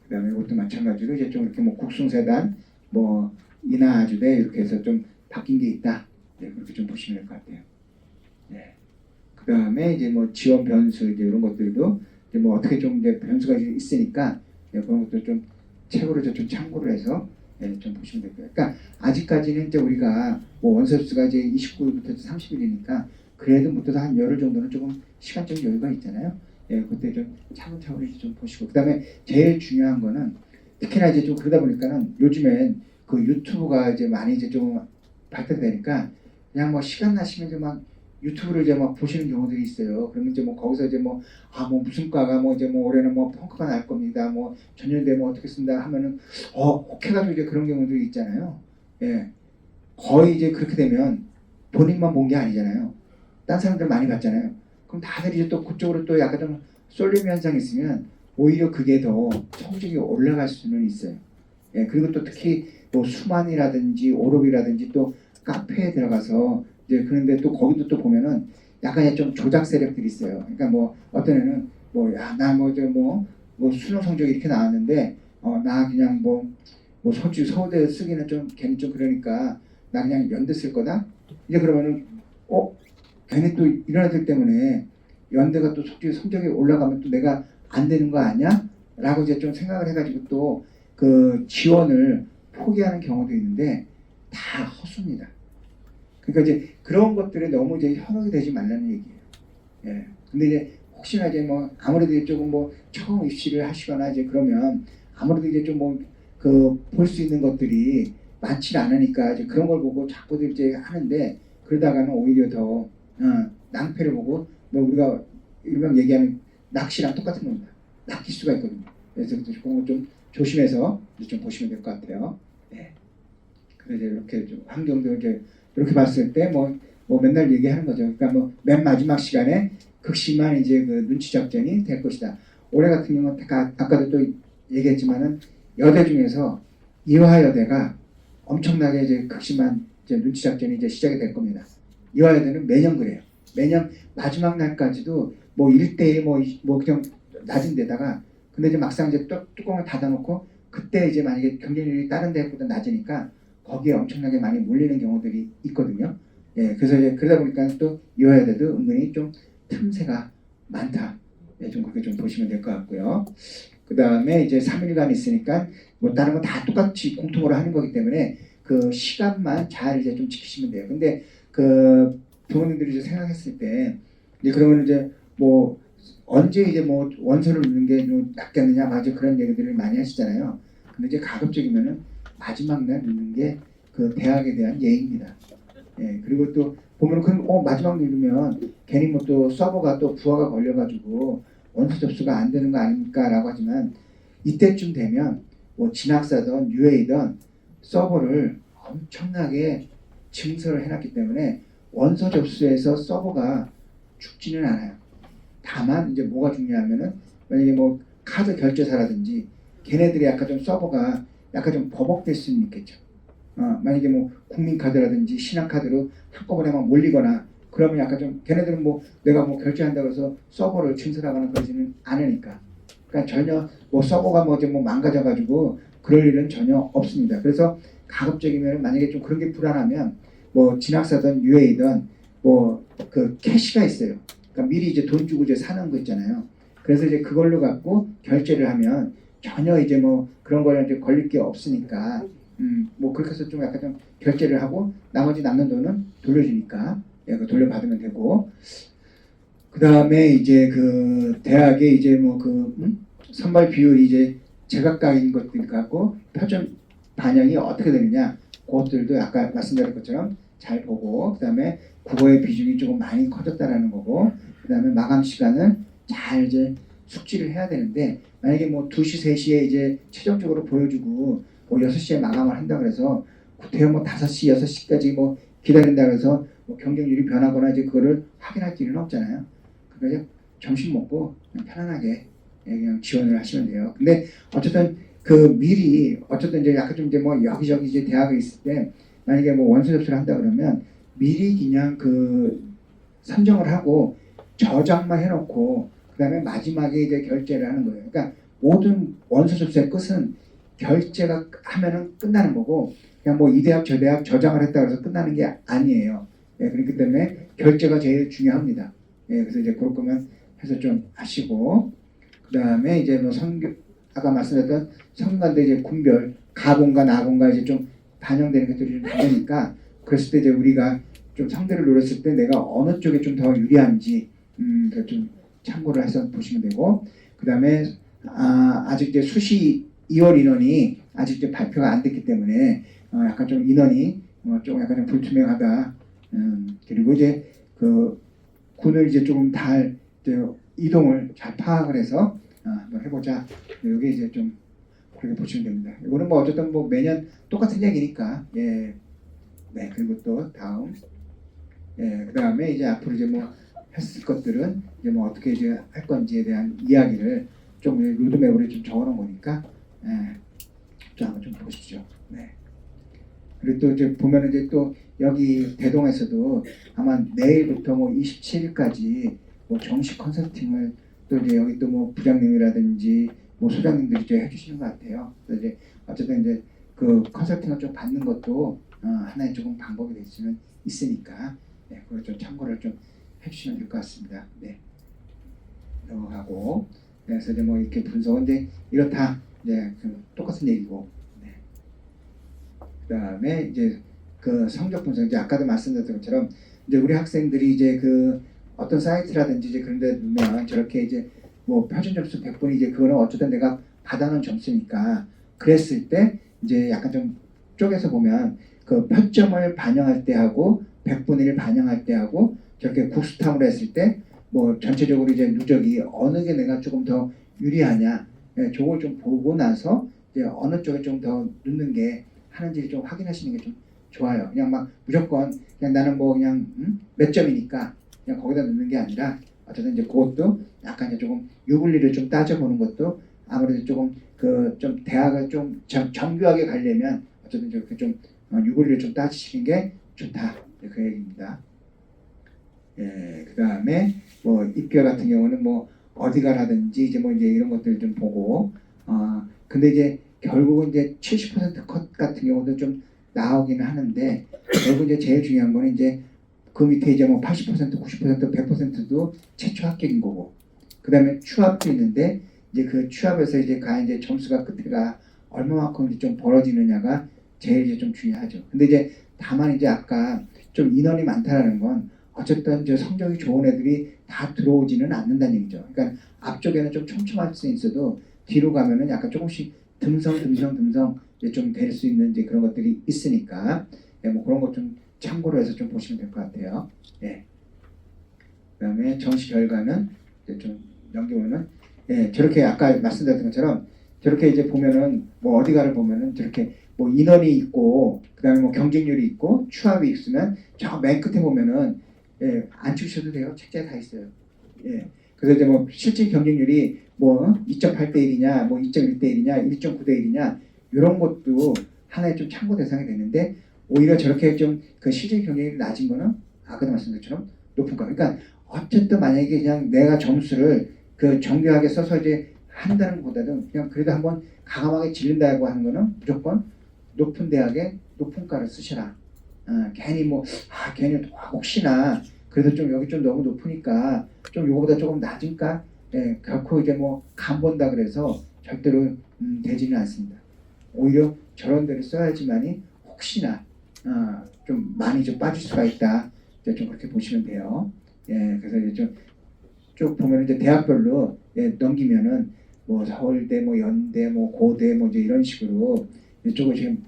그다음에 이것도 마찬가지로 이제 좀 이렇게 뭐 국숭세단, 뭐 인하아주대 이렇게 해서 좀 바뀐 게 있다. 네, 그렇게 좀 보시면 될 것 같아요. 네. 그다음에 이제 뭐 지원 변수 이제 이런 것들도 이제 뭐 어떻게 좀 이제 변수가 있으니까 네, 그런 것도 좀 책으로 이제 좀 참고를 해서 네, 좀 보시면 될 거예요. 그러니까 아직까지는 이제 우리가 뭐 원서수가 이제 29일부터 30일이니까 그래도 못해도 한 열흘 정도는 조금 시간적 여유가 있잖아요. 예, 그때 좀 차분차분히 좀 보시고 그다음에 제일 중요한 거는 특히나 이제 좀 그러다 보니까는 요즘엔 그 유튜브가 이제 많이 이제 좀 발달되니까 그냥 뭐 시간 나시면 이제 막 유튜브를 이제 막 보시는 경우들이 있어요. 그러면 이제 뭐 거기서 이제 뭐 뭐 무슨 과가 뭐 이제 뭐 올해는 뭐 펑크가 날 겁니다. 뭐 전년대 뭐 어떻게 쓴다 하면은 혹해가지고 이제 그런 경우들이 있잖아요. 예, 거의 이제 그렇게 되면 본인만 본 게 아니잖아요. 딴 사람들 많이 봤잖아요. 그럼 다들 이제 또 그쪽으로 또 약간 좀 쏠림 현상이 있으면 오히려 그게 더 성적이 올라갈 수는 있어요. 예, 그리고 또 특히 뭐 수만이라든지 오록이라든지 또 카페에 들어가서 이제 그런데 또 거기도 또 보면은 약간 좀 조작 세력들이 있어요. 그러니까 뭐 어떤 애는 뭐 야 나 뭐 저 뭐 수능 성적이 이렇게 나왔는데 나 그냥 뭐 솔직히 서울대 쓰기는 좀 괜히 좀 그러니까 나 그냥 연대 쓸 거다. 이제 그러면은 괜히 또 이런 애들 때문에 연대가 또 솔직히 성적이 올라가면 또 내가 안 되는 거 아니야? 라고 이제 좀 생각을 해가지고 또 그 지원을 포기하는 경우도 있는데 다 헛수입니다. 그러니까 이제 그런 것들에 너무 이제 현혹이 되지 말라는 얘기예요. 예. 근데 이제 혹시나 이제 뭐 아무래도 이제 조금 뭐 처음 입시를 하시거나 이제 그러면 아무래도 이제 좀 뭐 그 볼 수 있는 것들이 많지 않으니까 이제 그런 걸 보고 자꾸들 이제 하는데 그러다가는 오히려 더 낭패를 보고 뭐 우리가 일명 얘기하는 낚시랑 똑같은 겁니다. 낚일 수가 있거든요. 그래서 그런 거 좀 조심해서 좀 보시면 될 것 같아요. 네. 그래서 이렇게 좀 환경도 이제 이렇게 봤을 때 뭐 맨날 얘기하는 거죠. 그러니까 뭐 맨 마지막 시간에 극심한 이제 그 눈치 작전이 될 것이다. 올해 같은 경우는 아까도 또 얘기했지만은 여대 중에서 이화여대가 엄청나게 이제 극심한 이제 눈치 작전이 이제 시작이 될 겁니다. 이화여대는 매년 그래요. 매년 마지막 날까지도 뭐 1대1 뭐 그냥 낮은 데다가 근데 이제 막상 이제 뚜껑을 닫아놓고 그때 이제 만약에 경쟁률이 다른 데보다 낮으니까 거기에 엄청나게 많이 몰리는 경우들이 있거든요. 예, 그래서 이제 그러다 보니까 또 이화여대도 은근히 좀 틈새가 많다. 예, 좀 그렇게 좀 보시면 될 것 같고요. 그 다음에 이제 3일간 있으니까 뭐 다른 거 다 똑같이 공통으로 하는 거기 때문에 그 시간만 잘 이제 좀 지키시면 돼요. 근데 그 부모님들이 이제 생각했을 때 이제 그러면 이제 뭐 언제 이제 뭐 원서를 넣는 게 좀 낫겠느냐 맞아 그런 얘기들을 많이 하시잖아요. 근데 이제 가급적이면은 마지막 날 넣는 게 그 대학에 대한 예입니다. 예, 그리고 또 보면은 그럼 마지막 누르면 괜히 뭐 또 서버가 또 부하가 걸려가지고 원서 접수가 안 되는 거 아닙니까라고 하지만 이때쯤 되면 뭐 진학사든 UA든 서버를 엄청나게 증설을 해놨기 때문에 원서 접수에서 서버가 죽지는 않아요. 다만 이제 뭐가 중요하면은 만약에 뭐 카드 결제사라든지 걔네들이 약간 좀 서버가 약간 좀 버벅될 수는 있겠죠. 만약에 뭐 국민카드라든지 신한카드로 한꺼번에 막 몰리거나 그러면 약간 좀 걔네들은 뭐 내가 뭐 결제한다고 해서 서버를 증설하거나 그러지는 않으니까 그러니까 전혀 뭐 서버가 뭐 좀 뭐 망가져가지고 그럴 일은 전혀 없습니다. 그래서 가급적이면 만약에 좀 그런 게 불안하면 뭐 진학사든 UA든 뭐 그 캐시가 있어요. 그러니까 미리 이제 돈 주고 이제 사는 거 있잖아요. 그래서 이제 그걸로 갖고 결제를 하면 전혀 이제 뭐 그런 거에 이제 걸릴 게 없으니까 뭐 그렇게 해서 좀 약간 좀 결제를 하고 나머지 남는 돈은 돌려주니까 예, 돌려받으면 되고 그 다음에 이제 그 대학에 이제 뭐 그 선발 비율이 이제 제각각인 것들 갖고 표준 반영이 어떻게 되느냐 그것들도 아까 말씀드린 것처럼 잘 보고 그 다음에 국어의 비중이 조금 많이 커졌다라는 거고 그 다음에 마감 시간을 잘 이제 숙지를 해야 되는데 만약에 뭐 2시, 3시에 이제 최종적으로 보여주고 뭐 6시에 마감을 한다 그래서 대형 뭐 5시, 6시까지 뭐 기다린다 그래서 뭐 경쟁률이 변하거나 이제 그거를 확인할 길은 없잖아요. 그러니까 점심 먹고 그냥 편안하게 그냥 지원을 하시면 돼요. 근데 어쨌든 그 미리 어쨌든 이제 약간 좀 이제 뭐 여기저기 이제 대학에 있을 때 만약에 뭐 원서 접수를 한다 그러면 미리 그냥 그 선정을 하고 저장만 해놓고 그다음에 마지막에 이제 결제를 하는 거예요. 그러니까 모든 원서 접수의 끝은 결제가 하면은 끝나는 거고 그냥 뭐 이 대학 저 대학 저장을 했다 그래서 끝나는 게 아니에요. 예, 그렇기 때문에 결제가 제일 중요합니다. 예, 그래서 이제 그럴 거면 해서 좀 아시고 그다음에 이제 뭐 성교 아까 말씀드렸던 성관대 이제 군별 가공과 나공과 이제 좀 반영되는 것들이 좀 다르니까 그랬을 때 이제 우리가 좀 상대를 노렸을 때 내가 어느 쪽에 좀 더 유리한지 좀 참고를 해서 보시면 되고 그다음에 아직 이제 수시 2월 인원이 아직 이제 발표가 안 됐기 때문에 약간 좀 인원이 좀 약간 좀 불투명하다. 그리고 이제 그 군을 이제 조금 달 이동을 잘 파악을 해서 한번 해보자. 이게 이제 좀 그렇게 보시면 됩니다. 이거는 뭐 어쨌든 뭐 매년 똑같은 얘기니까 예. 네 그리고 또 다음 그 다음에 이제 앞으로 이제 뭐 했을 것들은 이제 뭐 어떻게 이제 할 건지에 대한 이야기를 좀 로드맵으로 좀 적어놓은 거니까 좀 한번 좀 보시죠. 네. 그리고 또 이제 보면 이제 또 여기 대동에서도 아마 내일부터 뭐 27일까지 뭐 정식 컨설팅을 또 이제 여기 또 뭐 부장님이라든지 뭐 소장님들이 이제 해주시는 것 같아요. 그래서 이제 어쨌든 이제 그 컨설팅을 좀 받는 것도 하나의 조금 방법이 될 수는 있으니까 네, 그걸 좀 참고를 좀 해주시면 될 것 같습니다. 네. 넘어가고 그래서 이제 뭐 이렇게 분석은 이제 이렇다 이제 똑같은 얘기고 네. 그다음에 이제 그 성적 분석 이제 아까도 말씀드렸던 것처럼 이제 우리 학생들이 이제 그 어떤 사이트라든지 이제 그런 데 보면 저렇게 이제 뭐 표준 점수 100분이 이제 그거는 어쨌든 내가 받아놓은 점수니까 그랬을 때 이제 약간 좀 쪼개서 보면 그 표점을 반영할 때 하고 100분의 1 반영할 때 하고 저렇게 국수탐으로 했을 때 뭐 전체적으로 이제 누적이 어느 게 내가 조금 더 유리하냐 저걸 좀 보고 나서 이제 어느 쪽에 좀 더 넣는 게 하는지를 좀 확인하시는 게 좀 좋아요. 그냥 막 무조건 그냥 나는 뭐 그냥 몇 점이니까 그냥 거기다 넣는 게 아니라 어쨌든 이제 그것도 약간 이제 조금 유불리를 좀 따져보는 것도 아무래도 조금 그 좀 대학을 좀 정교하게 가려면 어쨌든 이렇게 좀 유불리를 좀 따지시는 게 좋다. 그 얘기입니다. 예, 그 다음에 뭐 입결 같은 경우는 뭐 어디가 라든지 이제 뭐 이제 이런 것들 좀 보고 근데 이제 결국은 이제 70%컷 같은 경우도 좀 나오기는 하는데 결국 이제 제일 중요한 거는 이제 그 밑에 이제 뭐 80%, 90%, 100%도 최초 합격인 거고 그 다음에 추합도 있는데 이제 그 추합에서 이제 이제 점수가 끝에가 얼마만큼 이제 좀 벌어지느냐가 제일 이제 좀 중요하죠. 근데 이제 다만 이제 아까 좀 인원이 많다라는 건 어쨌든 저 성적이 좋은 애들이 다 들어오지는 않는다는 얘기죠. 그러니까 앞쪽에는 좀 촘촘할 수 있어도 뒤로 가면은 약간 조금씩 듬성 좀 될 수 있는 이제 그런 것들이 있으니까 뭐 그런 것 좀 참고로 해서 좀 보시면 될 것 같아요. 예. 그다음에 정시 결과는 이제 좀 넘겨보면은 저렇게 아까 말씀드렸던 것처럼 저렇게 이제 보면은 뭐 어디가를 보면은 저렇게 뭐 인원이 있고 그다음에 뭐 경쟁률이 있고 추합이 있으면 저 맨 끝에 보면은 안 치우셔도 돼요. 책자에 다 있어요. 예. 그래서 이제 뭐 실질 경쟁률이 뭐 2.8대 1이냐, 뭐 2.1대 1이냐, 1.9대 1이냐 이런 것도 하나의 좀 참고 대상이 되는데 오히려 저렇게 좀 그 실질 경쟁률이 낮은 거는 아까도 말씀드린 것처럼 높은 거. 그러니까 어쨌든 만약에 그냥 내가 점수를 그 정교하게 써서 이제 한다는 것보다는 그냥 그래도 한번 과감하게 지른다고 하는 거는 무조건 높은 대학에 높은 과를 쓰시라. 괜히 뭐 괜히 혹시나 그래도 좀 여기 좀 너무 높으니까 좀 요거보다 조금 낮은 과 결코 이제 뭐 간 본다 그래서 절대로 되지는 않습니다. 오히려 저런 데를 써야지만이 혹시나 좀 많이 좀 빠질 수가 있다. 이제 좀 그렇게 보시면 돼요. 그래서 이제 쭉 보면 이제 대학별로 넘기면은 뭐 서울대, 뭐 연대, 뭐 고대, 뭐 이제 이런 식으로 이쪽을 지금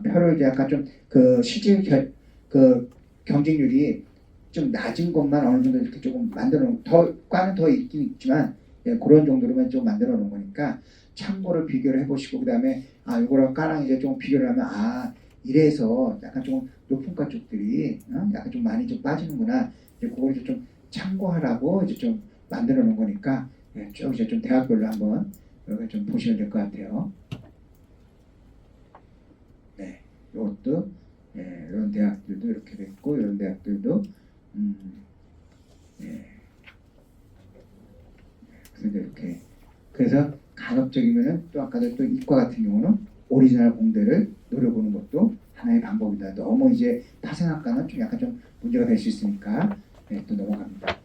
표를 이제 약간 좀 그 실질 그 경쟁률이 좀 낮은 것만 어느 정도 이렇게 조금 만들어 놓은 과는 더 있긴 있지만 그런 정도로만 좀 만들어 놓은 거니까 참고를 비교를 해보시고 그 다음에 이거랑 과랑 이제 좀 비교를 하면 이래서 약간 좀 높은 과 쪽들이 약간 좀 많이 좀 빠지는구나. 이제 그걸 이제 좀 참고하라고 이제 좀 만들어 놓은 거니까 예, 쭉 이제 좀 대학별로 한번 이렇게 좀 보시면 될 것 같아요. 네, 이것도 예, 이런 대학들도 이렇게 됐고 이런 대학들도 예, 그래서 이제 이렇게 그래서 간접적이면은 또 아까도 또 이과 같은 경우는 오리지널 공대를 노려보는 것도 하나의 방법이다. 너무 이제 파생학과는 좀 약간 좀 문제가 될 수 있으니까 네, 또 넘어갑니다.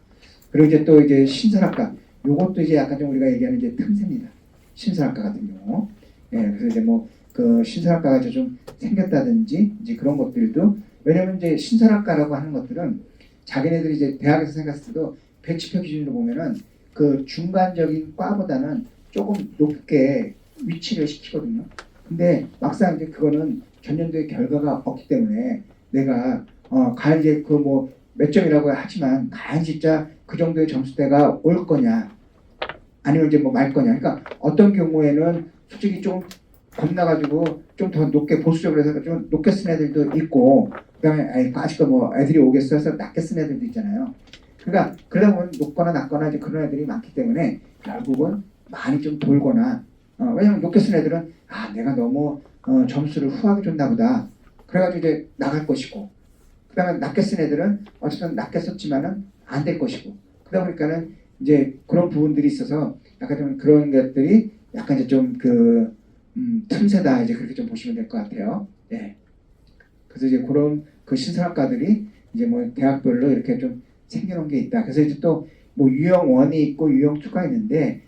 그리고 이제 또 이제 신설학과 요것도 이제 약간 좀 우리가 얘기하는 이제 틈새입니다. 신설학과 같은 경우 예, 그래서 이제 뭐 그 신설학과가 이제 좀 생겼다든지 이제 그런 것들도 왜냐면 이제 신설학과라고 하는 것들은 자기네들이 이제 대학에서 생각했을 때도 배치표 기준으로 보면은 그 중간적인 과보다는 조금 높게 위치를 시키거든요. 근데 막상 이제 그거는 전년도의 결과가 없기 때문에 내가 과연 이제 그 뭐 몇 점이라고 하지만 과연 진짜 그 정도의 점수대가 올 거냐 아니면 이제 뭐 말 거냐. 그러니까 어떤 경우에는 솔직히 좀 겁나가지고 좀 더 높게 보수적으로 해서 좀 높게 쓴 애들도 있고 그다음에 아직도 뭐 애들이 오겠어 해서 낮게 쓴 애들도 있잖아요. 그러니까 그러다 보면 높거나 낮거나 이제 그런 애들이 많기 때문에 결국은 많이 좀 돌거나 왜냐면 높게 쓴 애들은 내가 너무 점수를 후하게 줬나 보다 그래가지고 이제 나갈 것이고 그 다음에 낮게 쓴 애들은 어쨌든 낮게 썼지만은 안 될 것이고 그러다 보니까는 이제 그런 부분들이 있어서 약간 좀 그런 것들이 약간 이제 좀 그 틈새다 이제 그렇게 좀 보시면 될 것 같아요. 예. 그래서 이제 그런 그 신설학과들이 이제 뭐 대학별로 이렇게 좀 생겨놓은 게 있다. 그래서 이제 또 뭐 유형 1이 있고 유형 2가 있는데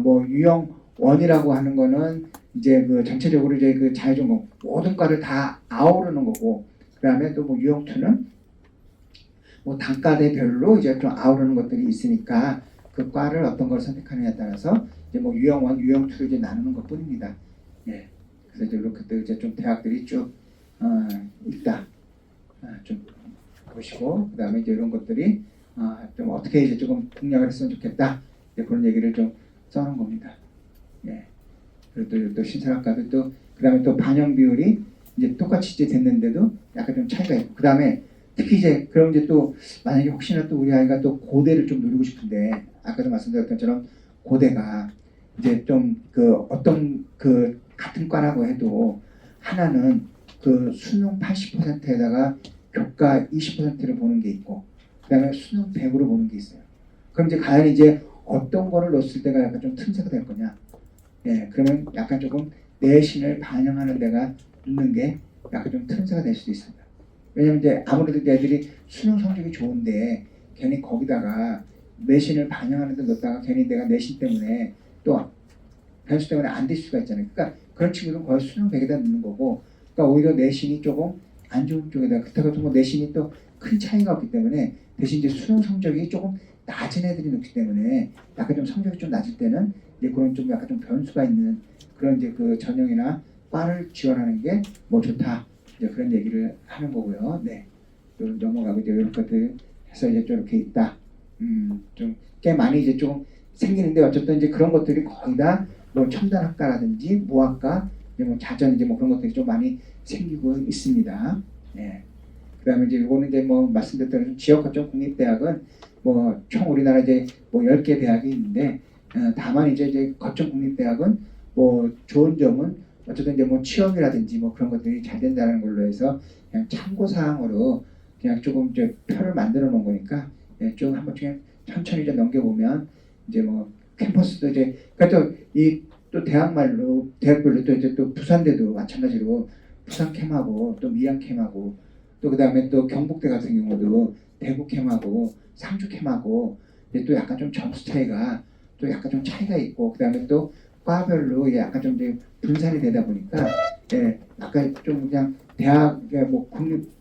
뭐 유형 1이라고 하는 거는 이제 그 전체적으로 이제 그 자유전공 모든 과를 다 아우르는 거고 그다음에 또 뭐 유형 2는 뭐 단과대별로 이제 좀 아우르는 것들이 있으니까 그 과를 어떤 걸 선택하느냐에 따라서 이제 뭐 유형 1, 유형 2를 이제 나누는 것뿐입니다. 예. 그래서 이제 이렇게 또 이제 좀 대학들이 쭉 있다. 좀 보시고 그다음에 이제 이런 것들이 좀 어떻게 이제 조금 공략을 했으면 좋겠다. 이제 그런 얘기를 좀 써놓은 겁니다. 예. 그리고 또 신설학과도 또 그다음에 또 반영 비율이 이제 똑같이 이제 됐는데도 약간 좀 차이가 있고 그다음에 특히 이제 그럼 이제 또 만약에 혹시나 또 우리 아이가 또 고대를 좀 누리고 싶은데 아까도 말씀드렸던 것처럼 고대가 이제 좀 그 어떤 그 같은 과라고 해도 하나는 그 수능 80%에다가 교과 20%를 보는 게 있고 그다음에 수능 100으로 보는 게 있어요. 그럼 이제 과연 이제 어떤 거를 넣었을 때가 약간 좀 틈새가 될 거냐? 예, 그러면 약간 조금 내신을 반영하는 데가 있는 게 약간 좀 틈새가 될 수도 있습니다. 왜냐면 이제 아무래도 애들이 수능 성적이 좋은데 괜히 거기다가 내신을 반영하는 데 넣었다가 괜히 내가 내신 때문에 또 변수 때문에 안 될 수가 있잖아요. 그러니까 그런 친구들은 거의 수능 100에다 넣는 거고 그러니까 오히려 내신이 조금 안 좋은 쪽에다 그렇다고 뭐 내신이 또 큰 차이가 없기 때문에 대신 이제 수능 성적이 조금 낮은 애들이 넣기 때문에 약간 좀 성적이 좀 낮을 때는 이제 그런 좀 약간 좀 변수가 있는 그런 이제 그 전형이나 과를 지원하는 게 뭐 좋다 이제 그런 얘기를 하는 거고요. 네, 좀 넘어가고 이제 이런 것들 해서 이제 좀 이렇게 있다. 좀 꽤 많이 이제 좀 생기는데 어쨌든 이제 그런 것들이 거의 다 뭐 첨단학과라든지 무학과 이제 뭐 자전 이제 뭐 그런 것들이 좀 많이 생기고 있습니다. 네. 그다음에 이제 이거는 이제 뭐 말씀드렸던 지역 거점 국립대학은 뭐 총 우리나라 이제 뭐 10개 대학이 있는데 다만 이제 거점 국립대학은 뭐 좋은 점은 어쨌든 이제 뭐 취업이라든지 뭐 그런 것들이 잘 된다는 걸로 해서 그냥 참고 사항으로 그냥 조금 이제 표를 만들어 놓은 거니까 좀 한번 좀 천천히 이제 넘겨보면 이제 뭐 캠퍼스도 이제 그러니까 또 대학말로 대학별로 또 이제 또 부산대도 마찬가지로 부산 캠하고 또 미양 캠하고 또 그다음에 또 경북대 같은 경우도 대구 캠하고 상주 캠하고 또 약간 좀 점수 차이가 또 약간 좀 차이가 있고 그다음에 또 과별로 약간 좀 이제 분산이 되다 보니까 약간 좀 그냥 대학 뭐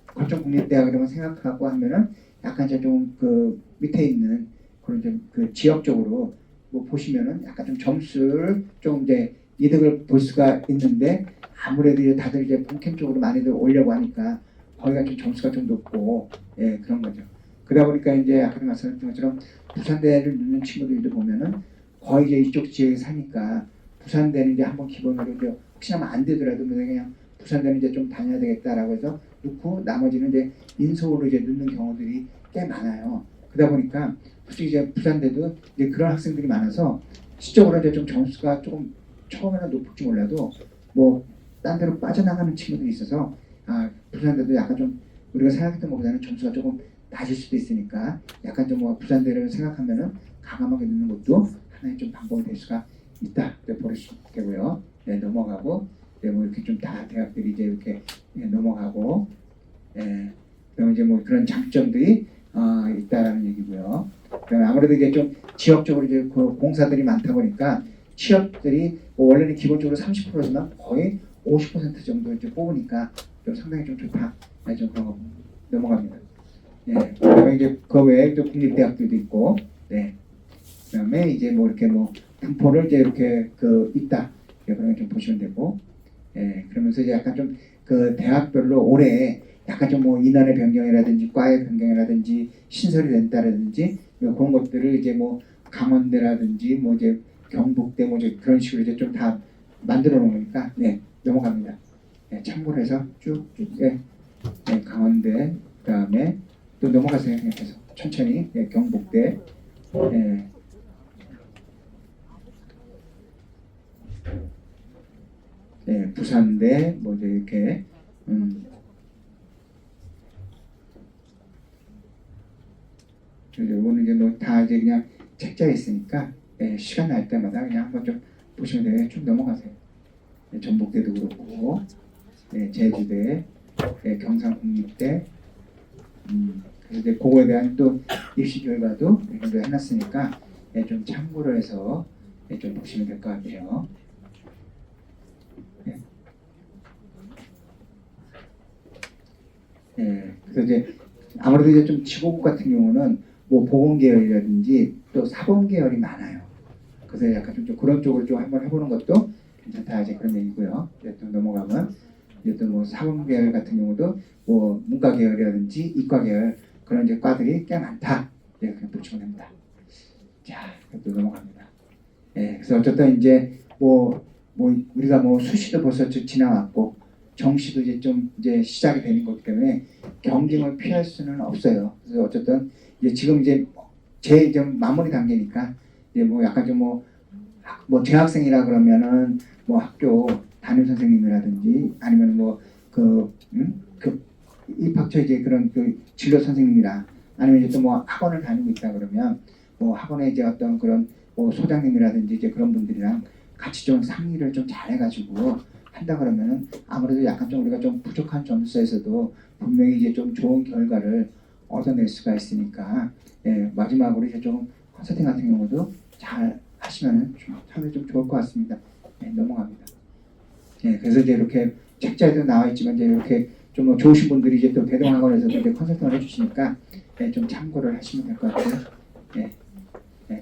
거점 국립대학이라고 생각하고 하면은 약간 이제 좀 그 밑에 있는 그런 좀 그 지역적으로 뭐 보시면은 약간 좀 점수를 좀 이제 이득을 볼 수가 있는데 아무래도 이제 다들 이제 본캠 쪽으로 많이들 오려고 하니까 거기가 좀 점수가 좀 높고 그런 거죠. 그러다 보니까 이제 아까 말씀드린 것처럼 부산대를 넣는 친구들도 보면은 거의 이제 이쪽 지역에 사니까 부산대는 이제 한번 기본으로 이제 혹시나 안 되더라도 그냥 부산대는 이제 좀 다녀야 되겠다라고 해서 넣고 나머지는 이제 인서울로 이제 넣는 경우들이 꽤 많아요. 그러다 보니까 솔직히 이제 부산대도 이제 그런 학생들이 많아서 시적으로 이제 좀 점수가 조금 처음에는 높을지 몰라도 뭐 딴 데로 빠져나가는 친구들이 있어서 부산대도 약간 좀 우리가 생각했던 것보다는 점수가 조금 낮을 수도 있으니까 약간 좀 뭐 부산대를 생각하면은 과감하게 넣는 것도 하나의 좀 방법이 될 수가 있다. 보실 수 있고요. 네, 넘어가고 뭐 이렇게 좀 다 대학들이 이제 이렇게 넘어가고 그다음에 이제 뭐 그런 장점들이 있다라는 얘기고요. 그다음에 아무래도 이제 좀 지역적으로 이제 그 공사들이 많다 보니까 취업들이 뭐 원래는 기본적으로 30%지만 거의 50% 정도 이제 뽑으니까 좀 상당히 좀 좋다. 네, 좀 그런 거 넘어갑니다. 네, 그다음에 이제 그 외에 또 국립대학들도 있고, 네, 그다음에 이제 뭐 이렇게 뭐 분포를 이제 이렇게 있다. 네, 그런 거 좀 보시면 되고, 네, 그러면서 이제 약간 좀 그 대학별로 올해 약간 좀 뭐 인원의 변경이라든지 과의 변경이라든지 신설이 된다라든지 그런 것들을 이제 뭐 강원대라든지 뭐 이제 경북대 뭐 이제 그런 식으로 이제 좀 다 만들어 놓은 거니까 네, 넘어갑니다. 네, 참고로 해서 쭉쭉 네, 강원대 그다음에 또 넘어가세요. 계속 천천히 경북대 부산대 뭐 이제 이렇게 오늘 이제 뭐 다 이제 그냥 책자에 있으니까 시간 날 때마다 그냥 한번 좀 보시면 돼요. 쭉 넘어가세요. 전북대도 그렇고 제주대, 경상국립대 그래서 이제 그거에 대한 또 입시 결과도 해놨으니까 좀 참고를 해서 좀 보시면 될 것 같아요. 그래서 이제 아무래도 이제 좀 지구국 같은 경우는 뭐 보건 계열이라든지 또 사범 계열이 많아요. 그래서 약간 좀 그런 쪽으로 좀 한번 해보는 것도 괜찮다 이제 그런 얘기고요. 이제 또 넘어가면 이제 또 뭐 사범 계열 같은 경우도 뭐 문과 계열이라든지 이과 계열 그런 이제 과들이 꽤 많다. 이제 그냥 보시면 됩니다. 자, 또 넘어갑니다. 그래서 어쨌든 이제 뭐 우리가 뭐 수시도 벌써 지나왔고 정시도 이제 좀 이제 시작이 되는 거기 때문에 경쟁을 피할 수는 없어요. 그래서 어쨌든 이제 지금 이제 제 좀 마무리 단계니까 이제 뭐 약간 좀 뭐 재학생이라 그러면은 뭐 학교 담임 선생님이라든지 아니면 뭐 그 입학처 이제 그런 그 진로 선생님이라 아니면 이제 또 뭐 학원을 다니고 있다 그러면 뭐 학원에 이제 어떤 그런 뭐 소장님이라든지 이제 그런 분들이랑 같이 좀 상의를 좀 잘해가지고 한다 그러면은 아무래도 약간 좀 우리가 좀 부족한 점수에서도 분명히 이제 좀 좋은 결과를 얻어낼 수가 있으니까 마지막으로 이제 좀 컨설팅 같은 경우도 잘 하시면은 참여히 좀 좋을 것 같습니다. 넘어갑니다. 그래서 이제 이렇게 책자에도 나와 있지만 이제 이렇게 좀 뭐 좋으신 분들이 이제 또 대동학원에서 이제 컨설팅을 해주시니까 좀 참고를 하시면 될 것 같아요.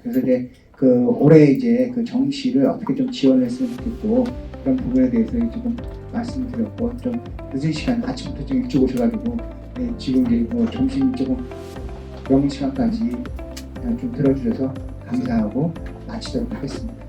그래서 이제 그 올해 이제 그 정시를 어떻게 좀 지원을 했으면 좋겠고 그런 부분에 대해서 조금 말씀드렸고 좀 늦은 시간 아침부터 좀 일찍 오셔가지고 지금 이제 뭐 점심 조금 영문 시간까지 좀 들어주셔서 감사하고 마치도록 하겠습니다.